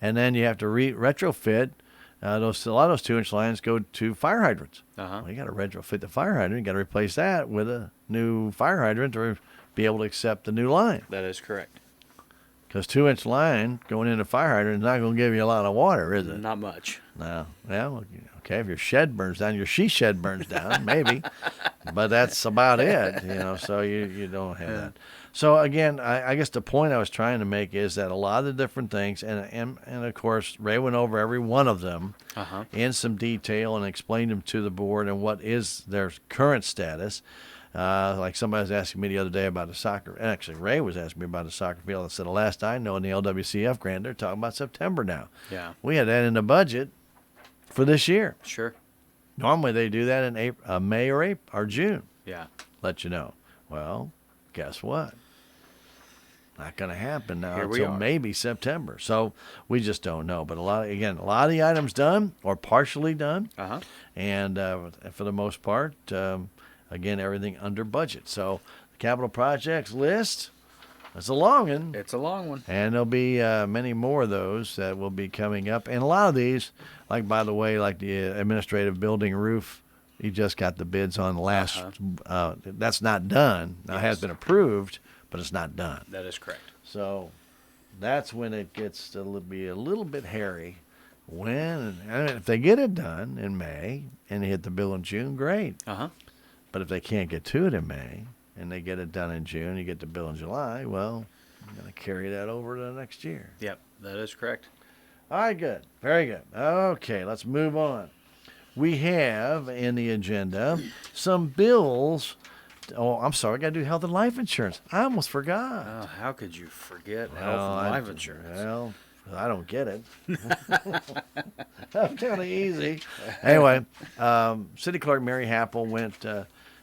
and then you have to retrofit. A lot of those 2-inch lines go to fire hydrants. Well, you got to retrofit the fire hydrant. You got to replace that with a new fire hydrant to be able to accept the new line. That is correct. Because 2-inch line going into fire hydrant is not going to give you a lot of water, is it? Not much. No. Well, okay, if your shed burns down, your she shed burns down, maybe. But that's about it, so you don't have that. So, again, I guess the point I was trying to make is that a lot of the different things, and of course, Ray went over every one of them in some detail and explained them to the board and what is their current status. Like somebody was asking me the other day about actually Ray was asking me about a soccer field. I said, the last I know in the LWCF grant, they're talking about September now. Yeah. We had that in the budget for this year. Sure. Normally they do that in May or June. Yeah. Let you know. Well, guess what? Not going to happen now Here we until are. maybe September. So we just don't know. But a lot of the items done or partially done. And for the most part, again, everything under budget. So the capital projects list, it's a long one. It's a long one. And there'll be many more of those that will be coming up. And a lot of these, like, by the way, like the administrative building roof, you just got the bids on last. That's not done. Now, it has been approved, but it's not done. That is correct. So that's when it gets to be a little bit hairy. If they get it done in May and they hit the bill in June, great. But if they can't get to it in May and they get it done in June, you get the bill in July, well, I'm going to carry that over to the next year. Yep, that is correct. All right, good. Very good. Okay, let's move on. We have in the agenda some bills. Oh, I'm sorry. I got to do health and life insurance. I almost forgot. Oh, how could you forget health and life insurance? Well, I don't get it. That's kind of easy. Anyway, City Clerk Mary Happel went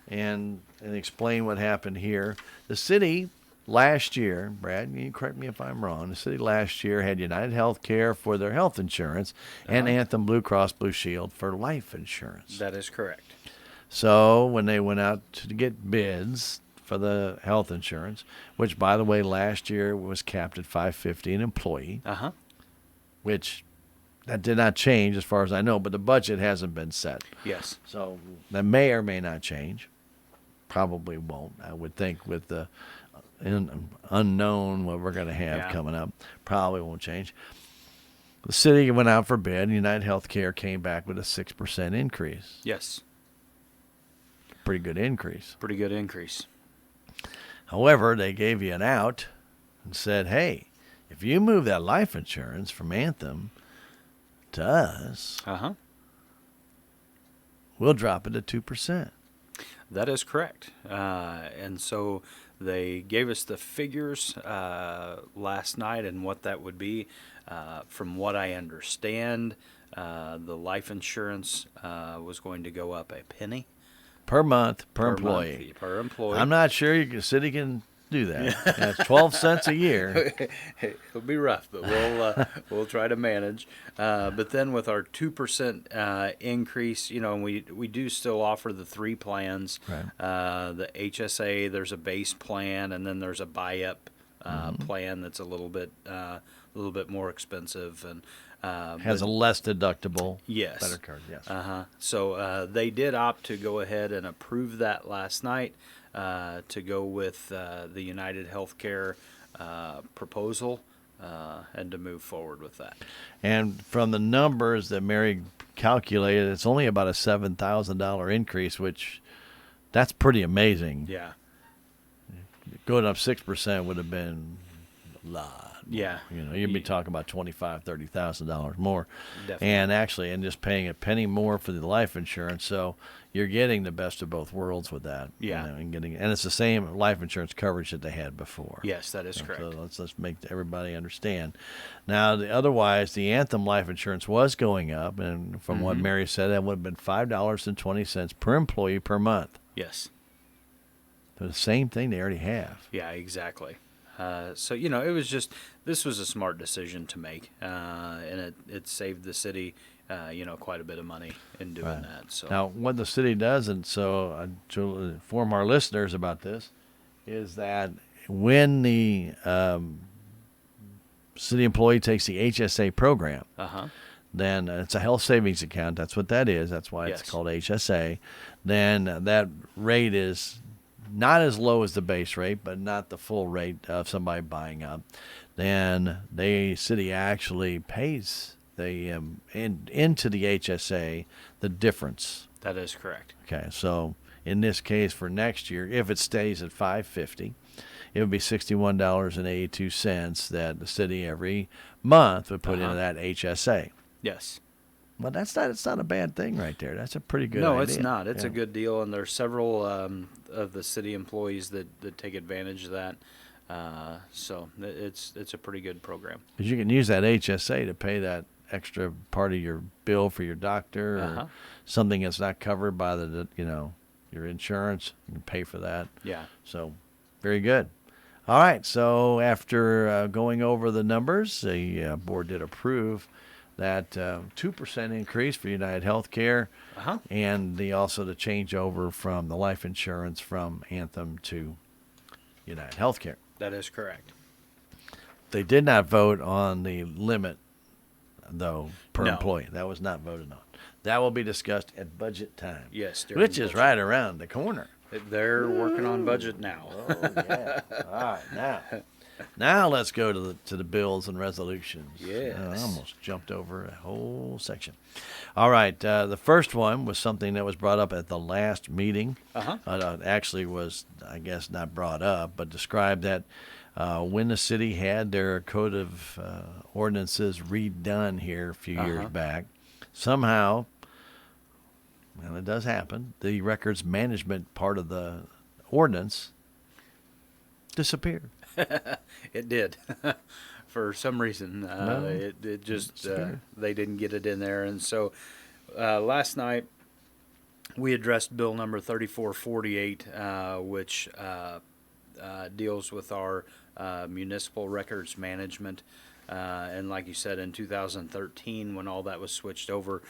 and explained what happened here. The city last year, Brad, you correct me if I'm wrong, the city last year had United Healthcare for their health insurance and Anthem Blue Cross Blue Shield for life insurance. That is correct. So when they went out to get bids for the health insurance, which, by the way, last year was capped at $550 an employee, which that did not change as far as I know, but the budget hasn't been set. Yes. So that may or may not change. Probably won't, I would think, with the unknown what we're going to have coming up. Probably won't change. The city went out for bid, and United Healthcare came back with a 6% increase. Yes. Pretty good increase. Pretty good increase. However, they gave you an out and said, hey, if you move that life insurance from Anthem to us, we'll drop it to 2%. That is correct. And so they gave us the figures last night and what that would be. From what I understand, the life insurance was going to go up a penny. Per month, per employee. Per employee. I'm not sure the city can do that. That's 12 cents a year. It'll be rough, but we'll try to manage. But then with our 2% increase, we do still offer the 3 plans. Right. The HSA, there's a base plan, and then there's a buy-up plan that's a little bit more expensive and has a less deductible. Yes. Better card. Yes. So they did opt to go ahead and approve that last night. To go with the United Healthcare proposal and to move forward with that. And from the numbers that Mary calculated, it's only about a $7,000 increase, which that's pretty amazing. Yeah. Going up 6% would have been a lot Yeah. You'd be talking about $25,000-$30,000 more. Definitely. And just paying a penny more for the life insurance. So you're getting the best of both worlds with that. Yeah. And it's the same life insurance coverage that they had before. Yes, that is correct. So let's make everybody understand. Now, otherwise, the Anthem life insurance was going up, and from what Mary said, that would have been $5.20 per employee per month. Yes. So the same thing they already have. Yeah, exactly. So, it was this was a smart decision to make, and it saved the city, quite a bit of money in doing that. So now, what the city does, and so to inform our listeners about this, is that when the city employee takes the HSA program, then it's a health savings account. That's what that is. That's why it's called HSA. Then that rate is not as low as the base rate, but not the full rate of somebody buying up. Then the city actually pays into the HSA the difference. that is correct. Okay, so in this case for next year, if it stays at $550, it would be $61.82 that the city every month would put into that HSA. Yes. Well, it's not a bad thing right there. That's a pretty good idea. No, it's not. It's a good deal, and there's several of the city employees that take advantage of that. So it's a pretty good program. Because you can use that HSA to pay that extra part of your bill for your doctor or something that's not covered by your insurance. You can pay for that. Yeah. So very good. All right. So after going over the numbers, the board did approve that 2% increase for United Healthcare, and also the change over from the life insurance from Anthem to United Healthcare. That is correct. They did not vote on the limit, though, per No. employee. That was not voted on. That will be discussed at budget time. Yes. Which is right around the corner. They're working on budget now. Oh, yeah. All right, now let's go to the bills and resolutions. Yes. I almost jumped over a whole section. All right, the first one was something that was brought up at the last meeting. Actually was, I guess, not brought up, but described that when the city had their code of ordinances redone here a few years back, somehow, and it does happen, the records management part of the ordinance disappeared. It did. For some reason, it just they didn't get it in there, and so last night we addressed bill number 3448, which deals with our municipal records management. And like you said, in 2013, when all that was switched over,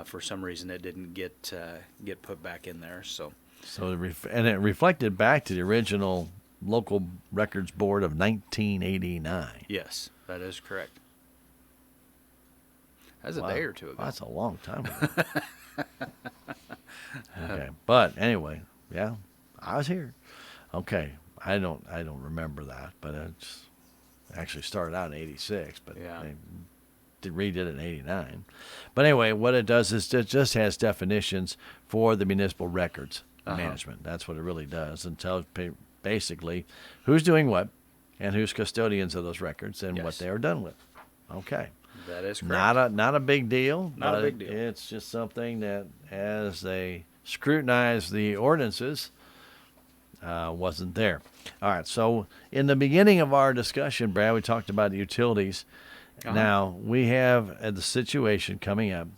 for some reason it didn't get put back in there. So it reflected back to the original Local Records Board of 1989. Yes, that is correct. That's a day or two ago. That's a long time ago. Okay, but anyway, yeah, I was here. Okay, I don't remember that, but it's actually started out in '86, but they redid it in '89. But anyway, what it does is it just has definitions for the municipal records management. That's what it really does, and tells basically who's doing what and who's custodians of those records and what they are done with. Okay. That is correct. Not a big deal. Not a big deal. It's just something that, as they scrutinize the ordinances, wasn't there. All right. So in the beginning of our discussion, Brad, we talked about the utilities. Now we have the situation coming up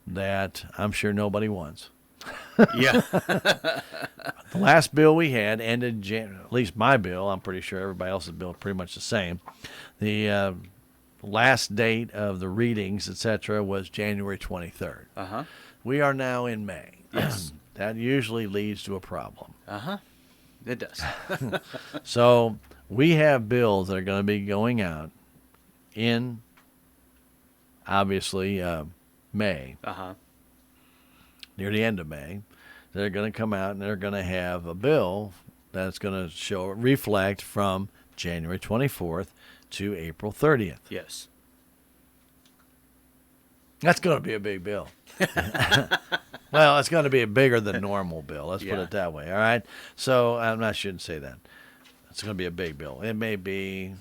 that I'm sure nobody wants. Yeah. The last bill we had ended, at least my bill, I'm pretty sure everybody else's bill is pretty much the same. The last date of the readings, etc., was January 23rd. We are now in May. Yes. That usually leads to a problem. It does. So we have bills that are going to be going out in, obviously, May. Near the end of May. They're going to come out and they're going to have a bill that's going to reflect from January 24th to April 30th. Yes. That's going to be a big bill. Well, it's going to be a bigger than normal bill. Let's put it that way. All right. So I shouldn't say that. It's going to be a big bill. It may be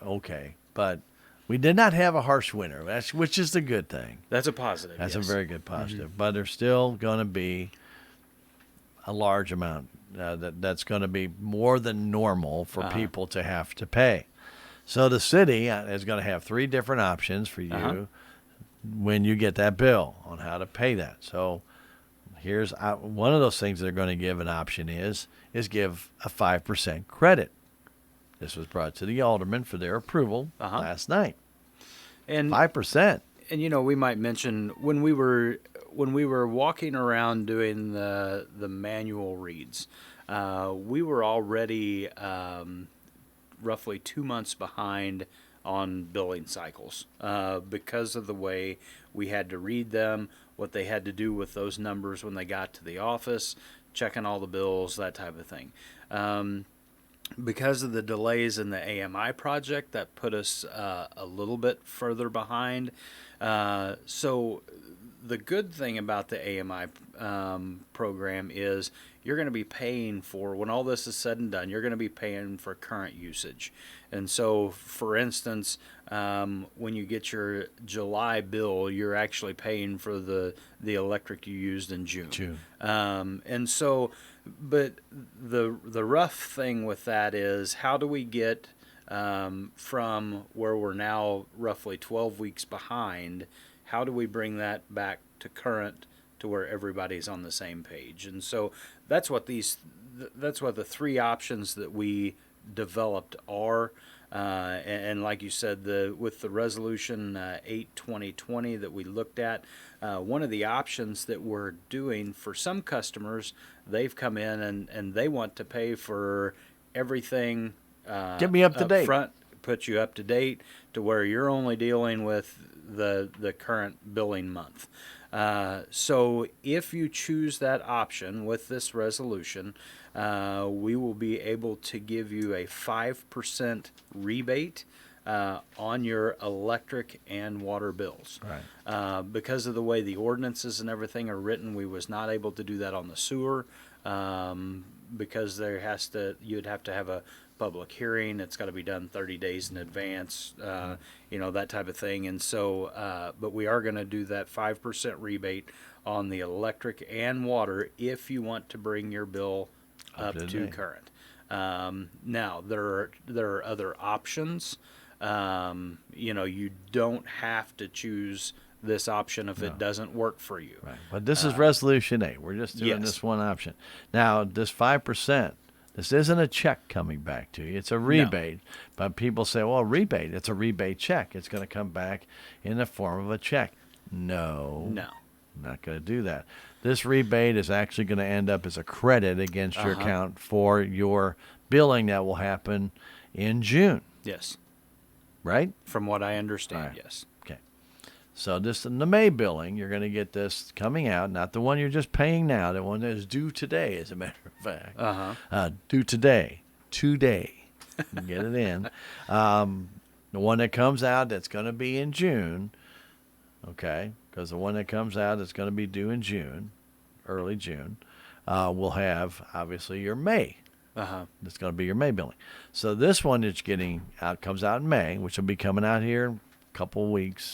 okay. But we did not have a harsh winter, which is the good thing. That's a positive. That's yes. a very good positive. But there's still going to be a large amount that's going to be more than normal for people to have to pay. So the city is going to have 3 different options for you when you get that bill on how to pay that. So here's one of those things they're going to give an option is give a 5% credit. This was brought to the aldermen for their approval last night. And 5%. And we might mention when we were walking around doing the manual reads, we were already roughly 2 months behind on billing cycles because of the way we had to read them, what they had to do with those numbers when they got to the office, checking all the bills, that type of thing. Because of the delays in the AMI project, that put us a little bit further behind. So the good thing about the AMI program is you're going to be paying for, when all this is said and done, you're going to be paying for current usage. And so, for instance, when you get your July bill, you're actually paying for the electric you used in June. And so, but the rough thing with that is, how do we get from where we're now roughly 12 weeks behind, how do we bring that back to current to where everybody's on the same page? And so that's what the 3 options that we developed are. And like you said, with the resolution 8/2020 that we looked at, one of the options that we're doing for some customers, they've come in and they want to pay for everything. Get me up to date. Front, put you up to date to where you're only dealing with the current billing month. So if you choose that option with this resolution, we will be able to give you a 5% rebate on your electric and water bills. Right. Because of the way the ordinances and everything are written, we was not able to do that on the sewer because you'd have to have a public hearing. It's got to be done 30 days in advance, that type of thing. And so, but we are going to do that 5% rebate on the electric and water if you want to bring your bill up to current. Now, there are other options. You don't have to choose this option if it doesn't work for you. Right. But this is Resolution 8. We're just doing this one option. Now, this 5%, this isn't a check coming back to you. It's a rebate. No. But people say, well, rebate, it's a rebate check. It's going to come back in the form of a check. No. I'm not going to do that. This rebate is actually going to end up as a credit against your account for your billing that will happen in June. Yes. Right? From what I understand, yes. Okay. So this in the May billing, you're going to get this coming out, not the one you're just paying now, the one that is due today, as a matter of fact. Due today. Get it in. The one that comes out that's going to be in June, okay, because the one that comes out that's going to be due in June, early June, will have, obviously, your May. That's going to be your May billing. So this one that's getting out comes out in May, which will be coming out here in a couple of weeks.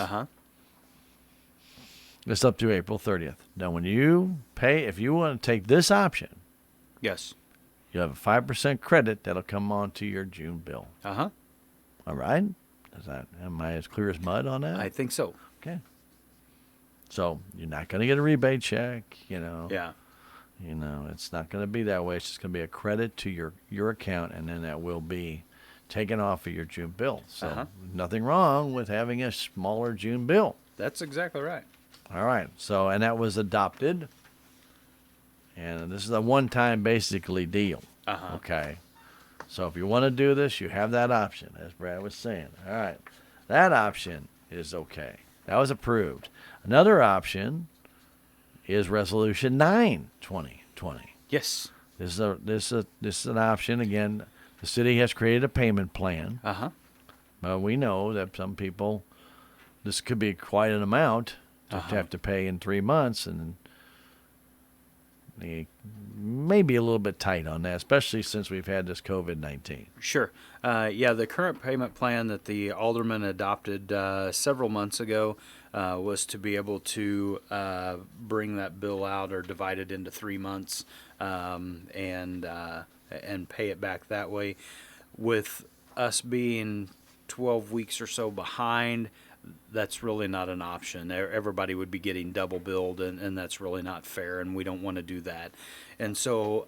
It's up to April 30th. Now, when you pay, if you want to take this option, yes, you have a 5% credit that'll come onto your June bill. All right? Am I as clear as mud on that? I think so. Okay. So you're not going to get a rebate check, Yeah. It's not going to be that way. It's just going to be a credit to your account, and then that will be taken off of your June bill. So nothing wrong with having a smaller June bill. That's exactly right. All right. So, and that was adopted. And this is a one-time, basically, deal. Okay. So if you want to do this, you have that option, as Brad was saying. All right. That option is okay. That was approved. Another option is Resolution 9/2020. Yes. This is an option. Again, the city has created a payment plan. But we know that some people, this could be quite an amount to have to pay in 3 months, and maybe a little bit tight on that, especially since we've had this COVID-19. Sure. Yeah, the current payment plan that the alderman adopted several months ago was to be able to bring that bill out or divide it into 3 months and pay it back that way. With us being 12 weeks or so behind, that's really not an option. Everybody would be getting double billed, and that's really not fair, and we don't want to do that. And so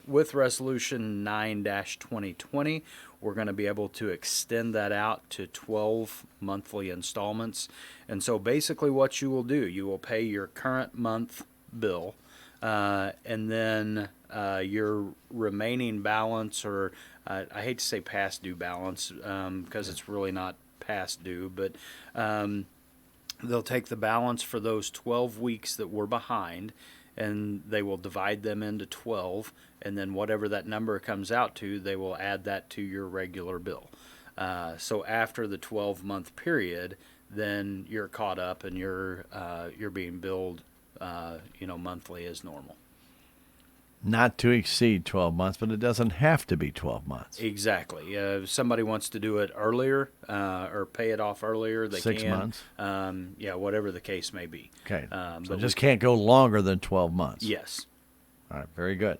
with Resolution 9-2020, we're going to be able to extend that out to 12 monthly installments. And so basically what you will do, you will pay your current month bill, and then your remaining balance, or I hate to say past due balance because it's really not past due, but they'll take the balance for those 12 weeks that we're behind, and they will divide them into 12, and then whatever that number comes out to, they will add that to your regular bill. So after the 12-month period, then you're caught up and you're being billed monthly as normal. Not to exceed 12 months, but it doesn't have to be 12 months. Exactly. If somebody wants to do it earlier or pay it off earlier, they 6 can. months? Whatever the case may be. Okay. So But just can't go longer than 12 months. Yes. All right, very good.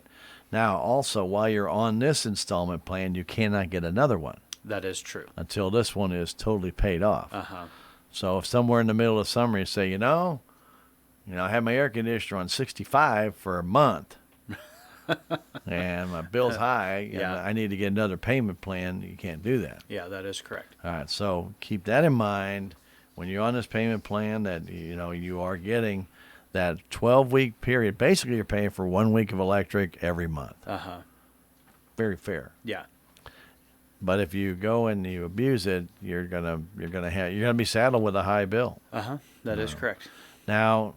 Now, also, while you're on this installment plan, you cannot get another one That is true. until this one is totally paid off. Uh-huh. So if somewhere in the middle of summer you say, I had my air conditioner on 65 for a month, and my bill's high, and Yeah. I need to get another payment plan, you can't do that. Yeah, that is correct. All right, so keep that in mind when you're on this payment plan, that you are getting that 12-week period. Basically, you're paying for 1 week of electric every month. Uh-huh. Very fair. Yeah. But if you go and you abuse it, you're gonna be saddled with a high bill. Uh-huh. That is correct. Now,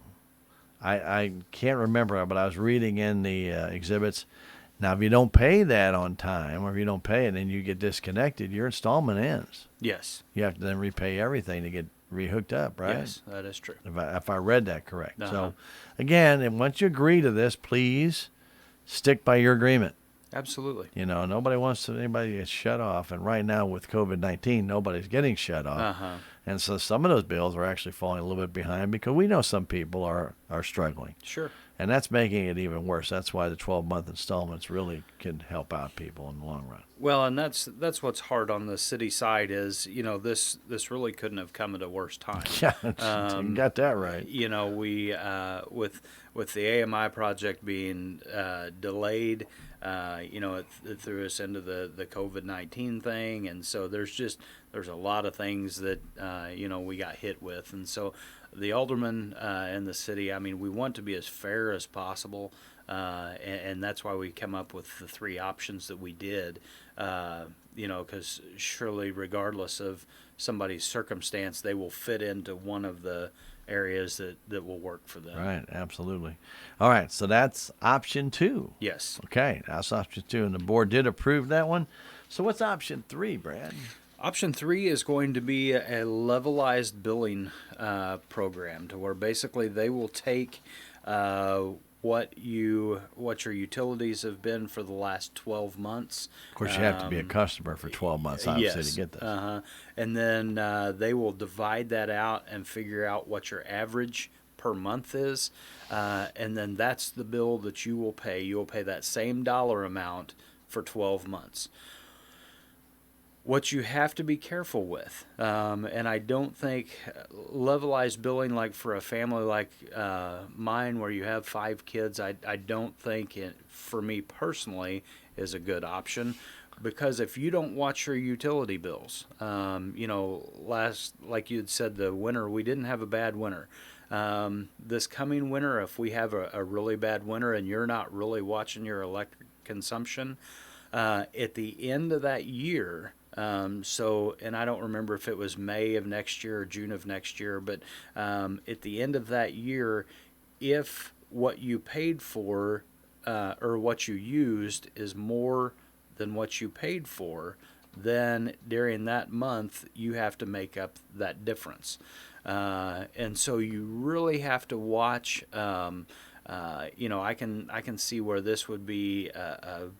I can't remember, but I was reading in the exhibits. Now, if you don't pay that on time, or if you don't pay it and you get disconnected, your installment ends. Yes. You have to then repay everything to get rehooked up, right? Yes, that is true. If I read that correct. Uh-huh. So, again, and once you agree to this, please stick by your agreement. Absolutely. Nobody wants anybody to get shut off, and right now with COVID-19, nobody's getting shut off. Uh-huh. And so some of those bills are actually falling a little bit behind because we know some people are struggling. Sure. And that's making it even worse. That's why the 12-month installments really can help out people in the long run. Well, and that's what's hard on the city side is, this really couldn't have come at a worse time. Yeah, you got that right. We with the AMI project being delayed, it threw us into the COVID-19 thing, and so there's a lot of things that we got hit with, and so the aldermen and the city, we want to be as fair as possible, and that's why we come up with the 3 options that we did, because surely regardless of somebody's circumstance, they will fit into one of the areas that will work for them. Right, absolutely. All right, so that's option 2. Yes. Okay, that's option 2, and the board did approve that one. So what's option 3, Brad? Option 3 is going to be a levelized billing program, to where basically they will take what your utilities have been for the last 12 months. Of course, you have to be a customer for 12 months, obviously, Yes. to get this. And then they will divide that out and figure out what your average per month is, and then that's the bill that you will pay. You will pay that same dollar amount for 12 months. What you have to be careful with, and I don't think levelized billing, like for a family like mine where you have 5 kids, I don't think it, for me personally, is a good option. Because if you don't watch your utility bills, like you had said, the winter, we didn't have a bad winter. This coming winter, if we have a really bad winter and you're not really watching your electric consumption, at the end of that year, and I don't remember if it was May of next year or June of next year, but at the end of that year, if what you paid for or what you used is more than what you paid for, then during that month you have to make up that difference. And so you really have to watch I can see where this would be a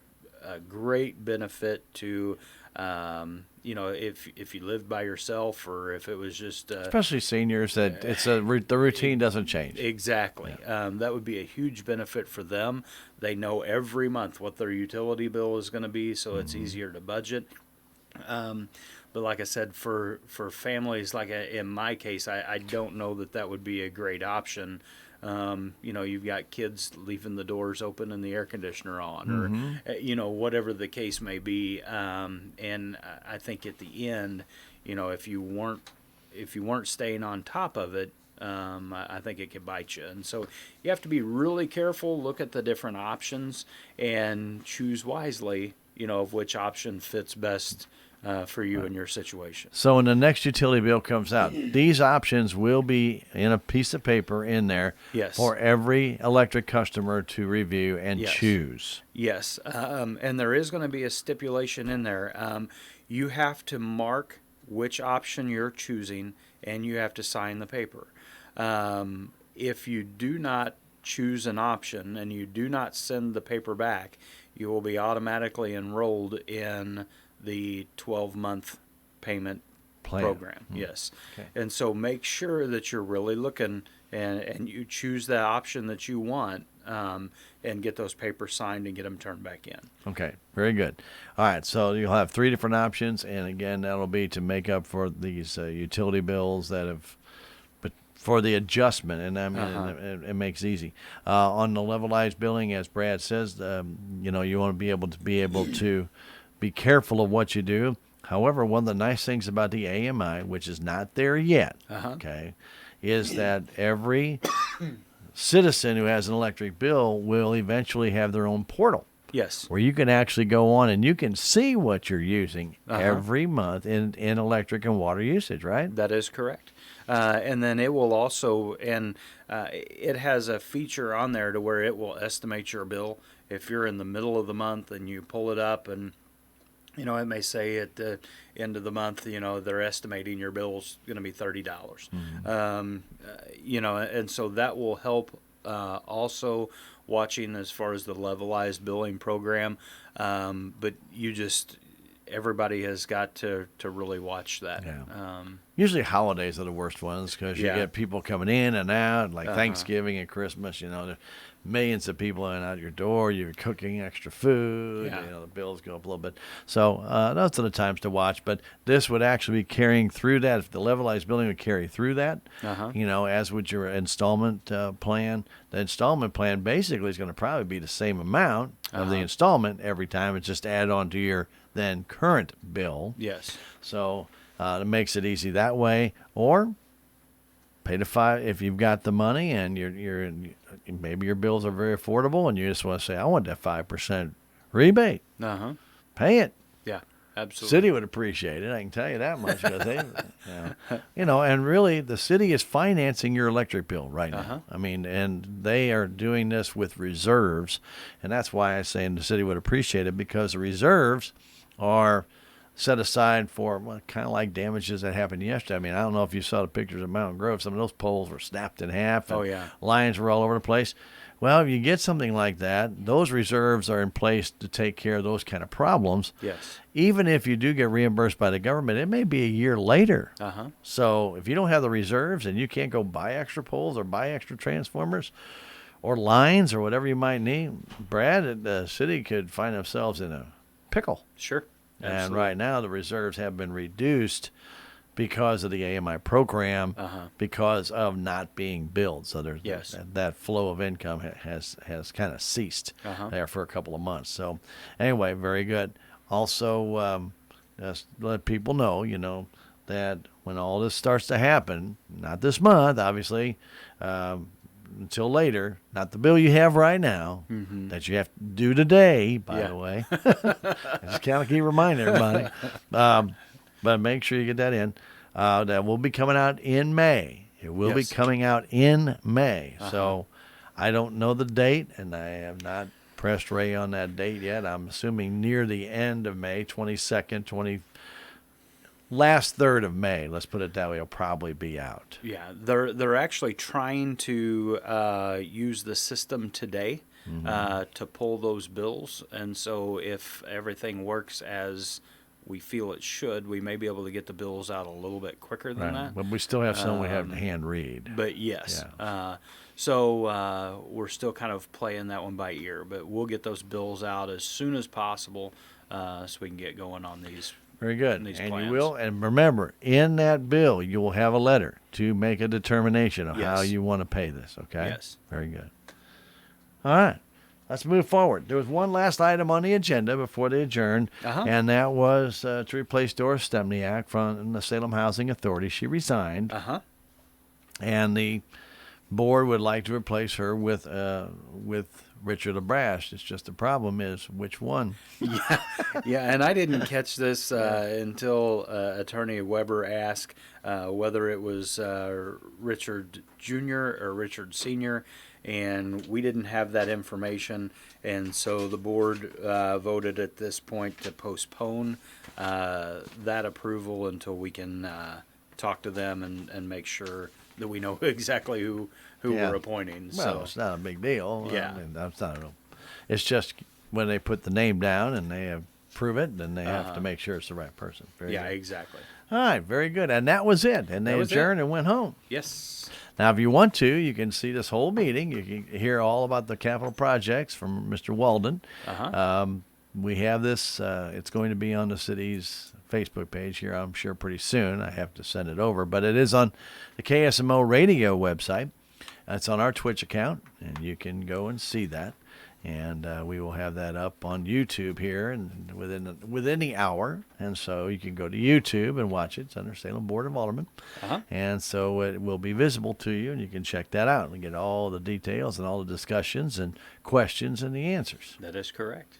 great benefit to, if you live by yourself, or if it was just especially seniors, that the routine doesn't change. Exactly. Yeah. That would be a huge benefit for them. They know every month what their utility bill is going to be, so it's easier to budget. But like I said, for families, like in my case, I don't know that would be a great option. You've got kids leaving the doors open and the air conditioner on, or, whatever the case may be. And I think at the end, if you weren't staying on top of it, I think it could bite you. And so you have to be really careful, look at the different options, and choose wisely, of which option fits best for you and your situation. So when the next utility bill comes out, these options will be in a piece of paper in there for every electric customer to review and choose. Yes, and there is going to be a stipulation in there. You have to mark which option you're choosing, and you have to sign the paper. If you do not choose an option and you do not send the paper back, you will be automatically enrolled in the 12-month payment program. Yes. Okay. And so make sure that you're really looking and you choose the option that you want, and get those papers signed and get them turned back in. Okay, very good. All right, so you'll have 3 different options, and again, that'll be to make up for these utility bills that have, but for the adjustment, and I mean, it makes it easy. On the levelized billing, as Brad says, you want to be able to be careful of what you do. However, one of the nice things about the AMI, which is not there yet, okay, is that every citizen who has an electric bill will eventually have their own portal. Yes. Where you can actually go on and you can see what you're using every month in electric and water usage, right? That is correct. And then it will also, it has a feature on there to where it will estimate your bill. If you're in the middle of the month and you pull it up, and it may say at the end of the month, they're estimating your bill's going to be $30. And so that will help. Also watching as far as the levelized billing program, but everybody has got to really watch that. Yeah. Usually holidays are the worst ones because you get people coming in and out, like Thanksgiving and Christmas. There millions of people in and out your door. You're cooking extra food. The bills go up a little bit. So those are the times to watch. But this would actually be carrying through that. If the levelized billing would carry through that, as would your installment plan. The installment plan basically is going to probably be the same amount of the installment every time. It's just added on to your then current bill. Yes. So it makes it easy that way. Or pay the $5 if you've got the money and you're maybe your bills are very affordable and you just want to say, I want that 5% rebate. Pay it. Yeah, absolutely. City would appreciate it. I can tell you that much because they, and really the city is financing your electric bill right now. I mean, and they are doing this with reserves, and that's why I say the city would appreciate it, because the reserves are set aside for kind of like damages that happened yesterday. I mean, I don't know if you saw the pictures of Mountain Grove. Some of those poles were snapped in half. And lines were all over the place. Well, if you get something like that, those reserves are in place to take care of those kind of problems. Yes. Even if you do get reimbursed by the government, it may be a year later. So if you don't have the reserves and you can't go buy extra poles or buy extra transformers or lines or whatever you might need, Brad, the city could find themselves in a pickle. Sure. Absolutely. And right now the reserves have been reduced because of the AMI program, because of not being billed. So there's that flow of income has kind of ceased there for a couple of months. So anyway, very good. Also, just let people know, that when all this starts to happen, not this month, obviously, until later, not the bill you have right now, that you have to do today, by the way. I just kind of keep reminding everybody. But make sure you get that in. That will be coming out in May. It will be coming out in May. So I don't know the date, and I have not pressed Ray on that date yet. I'm assuming near the end of May, 22nd, last third of May. Let's put it that way. It'll probably be out. Yeah, they're actually trying to use the system today to pull those bills, and so if everything works as we feel it should, we may be able to get the bills out a little bit quicker than that. But we still have some we have to hand read. But yes, so we're still kind of playing that one by ear, but we'll get those bills out as soon as possible so we can get going on these. Very good. These And plans. you will, and remember, in that bill, you will have a letter to make a determination of how Yes. you want to pay this, okay? Yes. Very good. All right. Let's move forward. There was one last item on the agenda before they adjourned, and that was to replace Doris Stempniak from the Salem Housing Authority. She resigned, and the board would like to replace her with Richard LaBrash. It's just the problem is which one. Yeah, and I didn't catch this until Attorney Weber asked whether it was Richard Jr. or Richard Sr., and we didn't have that information, and so the board voted at this point to postpone that approval until we can talk to them and make sure that we know exactly who we're appointing. Well, So it's not a big deal. Yeah. I mean, that's not it's just when they put the name down and they approve it, then they have to make sure it's the right person. Very yeah, good. exactly. All right, very good. And that was it. And they That was adjourned and went home. Yes. Now, if you want to, you can see this whole meeting. You can hear all about the capital projects from Mr. Walden. We have this. It's going to be on the city's Facebook page here, I'm sure, pretty soon. I have to send it over. But it is on the KSMO radio website. It's on our Twitch account, and you can go and see that. And we will have that up on YouTube here and within the hour. And so you can go to YouTube and watch it. It's under Salem Board of Aldermen. And so it will be visible to you, and you can check that out and get all the details and all the discussions and questions and the answers. That is correct.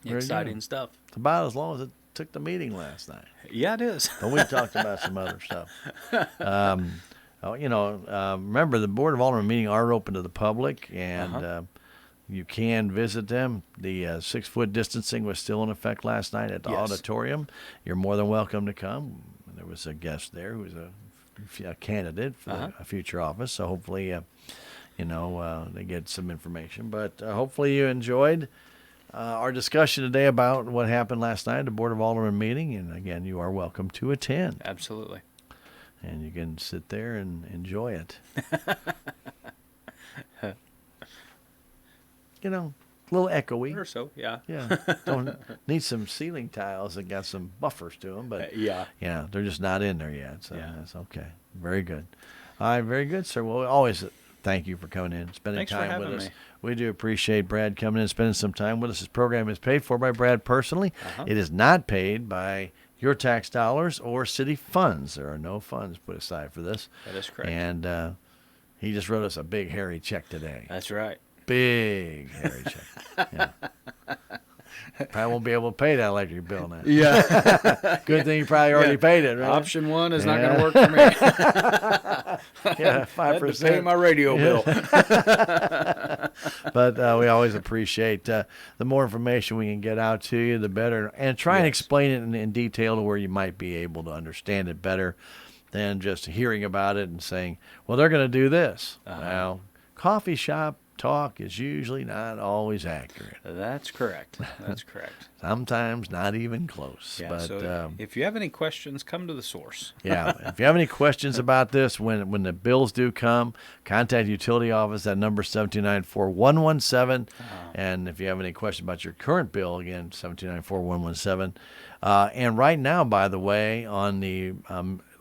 Very Exciting good. stuff. It's about as long as it took the meeting last night. Yeah, it is. But we talked about some other stuff. Remember, the Board of Aldermen meeting are open to the public, and you can visit them. The 6-foot distancing was still in effect last night at the auditorium. You're more than welcome to come. There was a guest there who was a candidate for a future office, so hopefully, they get some information. But hopefully you enjoyed our discussion today about what happened last night at the Board of Aldermen meeting, and again, you are welcome to attend. Absolutely. And you can sit there and enjoy it. A little echoey. Or so, yeah. Yeah. Don't need some ceiling tiles that got some buffers to them, but Yeah. they're just not in there yet. So Yeah. that's okay. Very good. All right, very good, sir. Well, always thank you for coming in, spending Thanks for time with having us. me. We do appreciate Brad coming in and spending some time with us. This program is paid for by Brad personally. It is not paid by your tax dollars or city funds. There are no funds put aside for this. That is correct. And he just wrote us a big, hairy check today. That's right. Big, hairy check. Yeah. Probably won't be able to pay that electric bill now. Yeah. Good thing you probably already paid it, right? Option one is not going to work for me. Yeah, 5%. I had to pay my radio bill. But we always appreciate the more information we can get out to you, the better. And try and explain it in detail to where you might be able to understand it better than just hearing about it and saying, well, they're going to do this. Well, coffee shop talk is usually not always accurate. That's correct. That's correct. Sometimes not even close. Yeah, But so if you have any questions, come to the source. yeah, if you have any questions about this, when the bills do come, contact the utility office. That number is 729-4117. And if you have any questions about your current bill, again, 729-4117. And right now, by the way, on the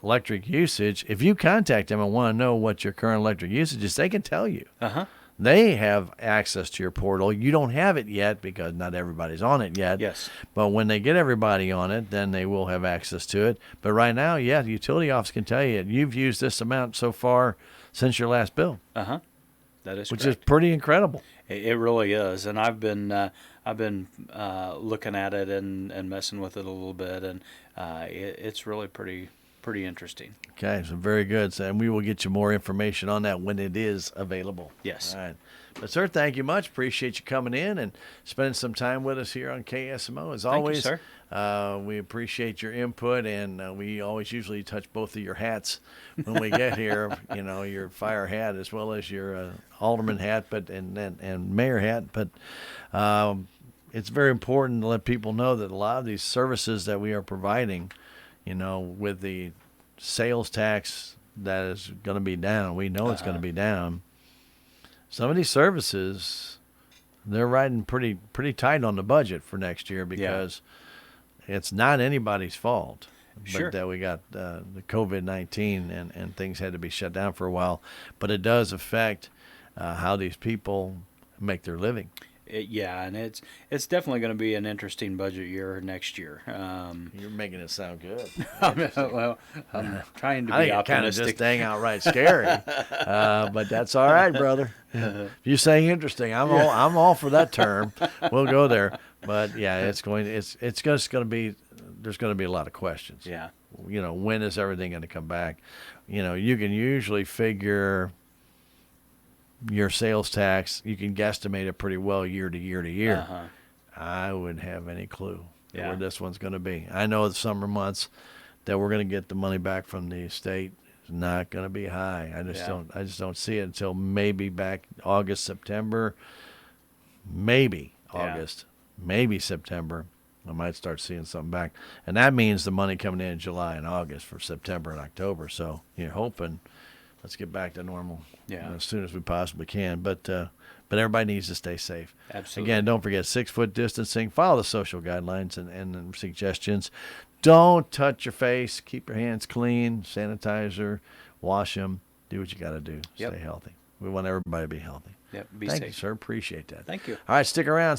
electric usage, if you contact them and want to know what your current electric usage is, they can tell you. They have access to your portal. You don't have it yet because not everybody's on it yet. Yes. But when they get everybody on it, then they will have access to it. But right now, the utility office can tell you you've used this amount so far since your last bill. That is which correct. is pretty incredible. It really is, and I've been looking at it and messing with it a little bit, and it's really pretty pretty interesting. Okay, so very good. So, and we will get you more information on that when it is available. Yes. All right. But, sir, thank you much. Appreciate you coming in and spending some time with us here on KSMO. As always, Thank you, sir. We appreciate your input, and we always usually touch both of your hats when we get here. You know, your fire hat as well as your alderman hat, and mayor hat. But it's very important to let people know that a lot of these services that we are providing, you know, with the sales tax that is going to be down, we know it's going to be down. Some of these services, they're riding pretty tight on the budget for next year because it's not anybody's fault. Sure. But that we got the COVID-19 and things had to be shut down for a while. But it does affect how these people make their living. And it's definitely going to be an interesting budget year next year. You're making it sound good. Well, I'm trying to I be think it kind of optimistic. just dang outright scary, but that's all right, brother. If you say interesting, I'm all for that term. We'll go there. But yeah, it's just going to be. There's going to be a lot of questions. Yeah. You know, when is everything going to come back? You know, you can usually figure your sales tax. You can guesstimate it pretty well year to year to year. Uh-huh. I wouldn't have any clue Yeah. where this one's going to be. I know the summer months that we're going to get the money back from the state is not going to be high. I just don't see it until maybe back August, September, maybe August, maybe September. I might start seeing something back, and that means the money coming in July and August for September and October. So you're hoping let's get back to normal as soon as we possibly can. But everybody needs to stay safe. Absolutely. Again, don't forget 6-foot distancing. Follow the social guidelines and suggestions. Don't touch your face. Keep your hands clean. Sanitizer. Wash them. Do what you got to do. Yep. Stay healthy. We want everybody to be healthy. Yep. Be Thank safe. you, sir. Appreciate that. Thank you. All right, stick around.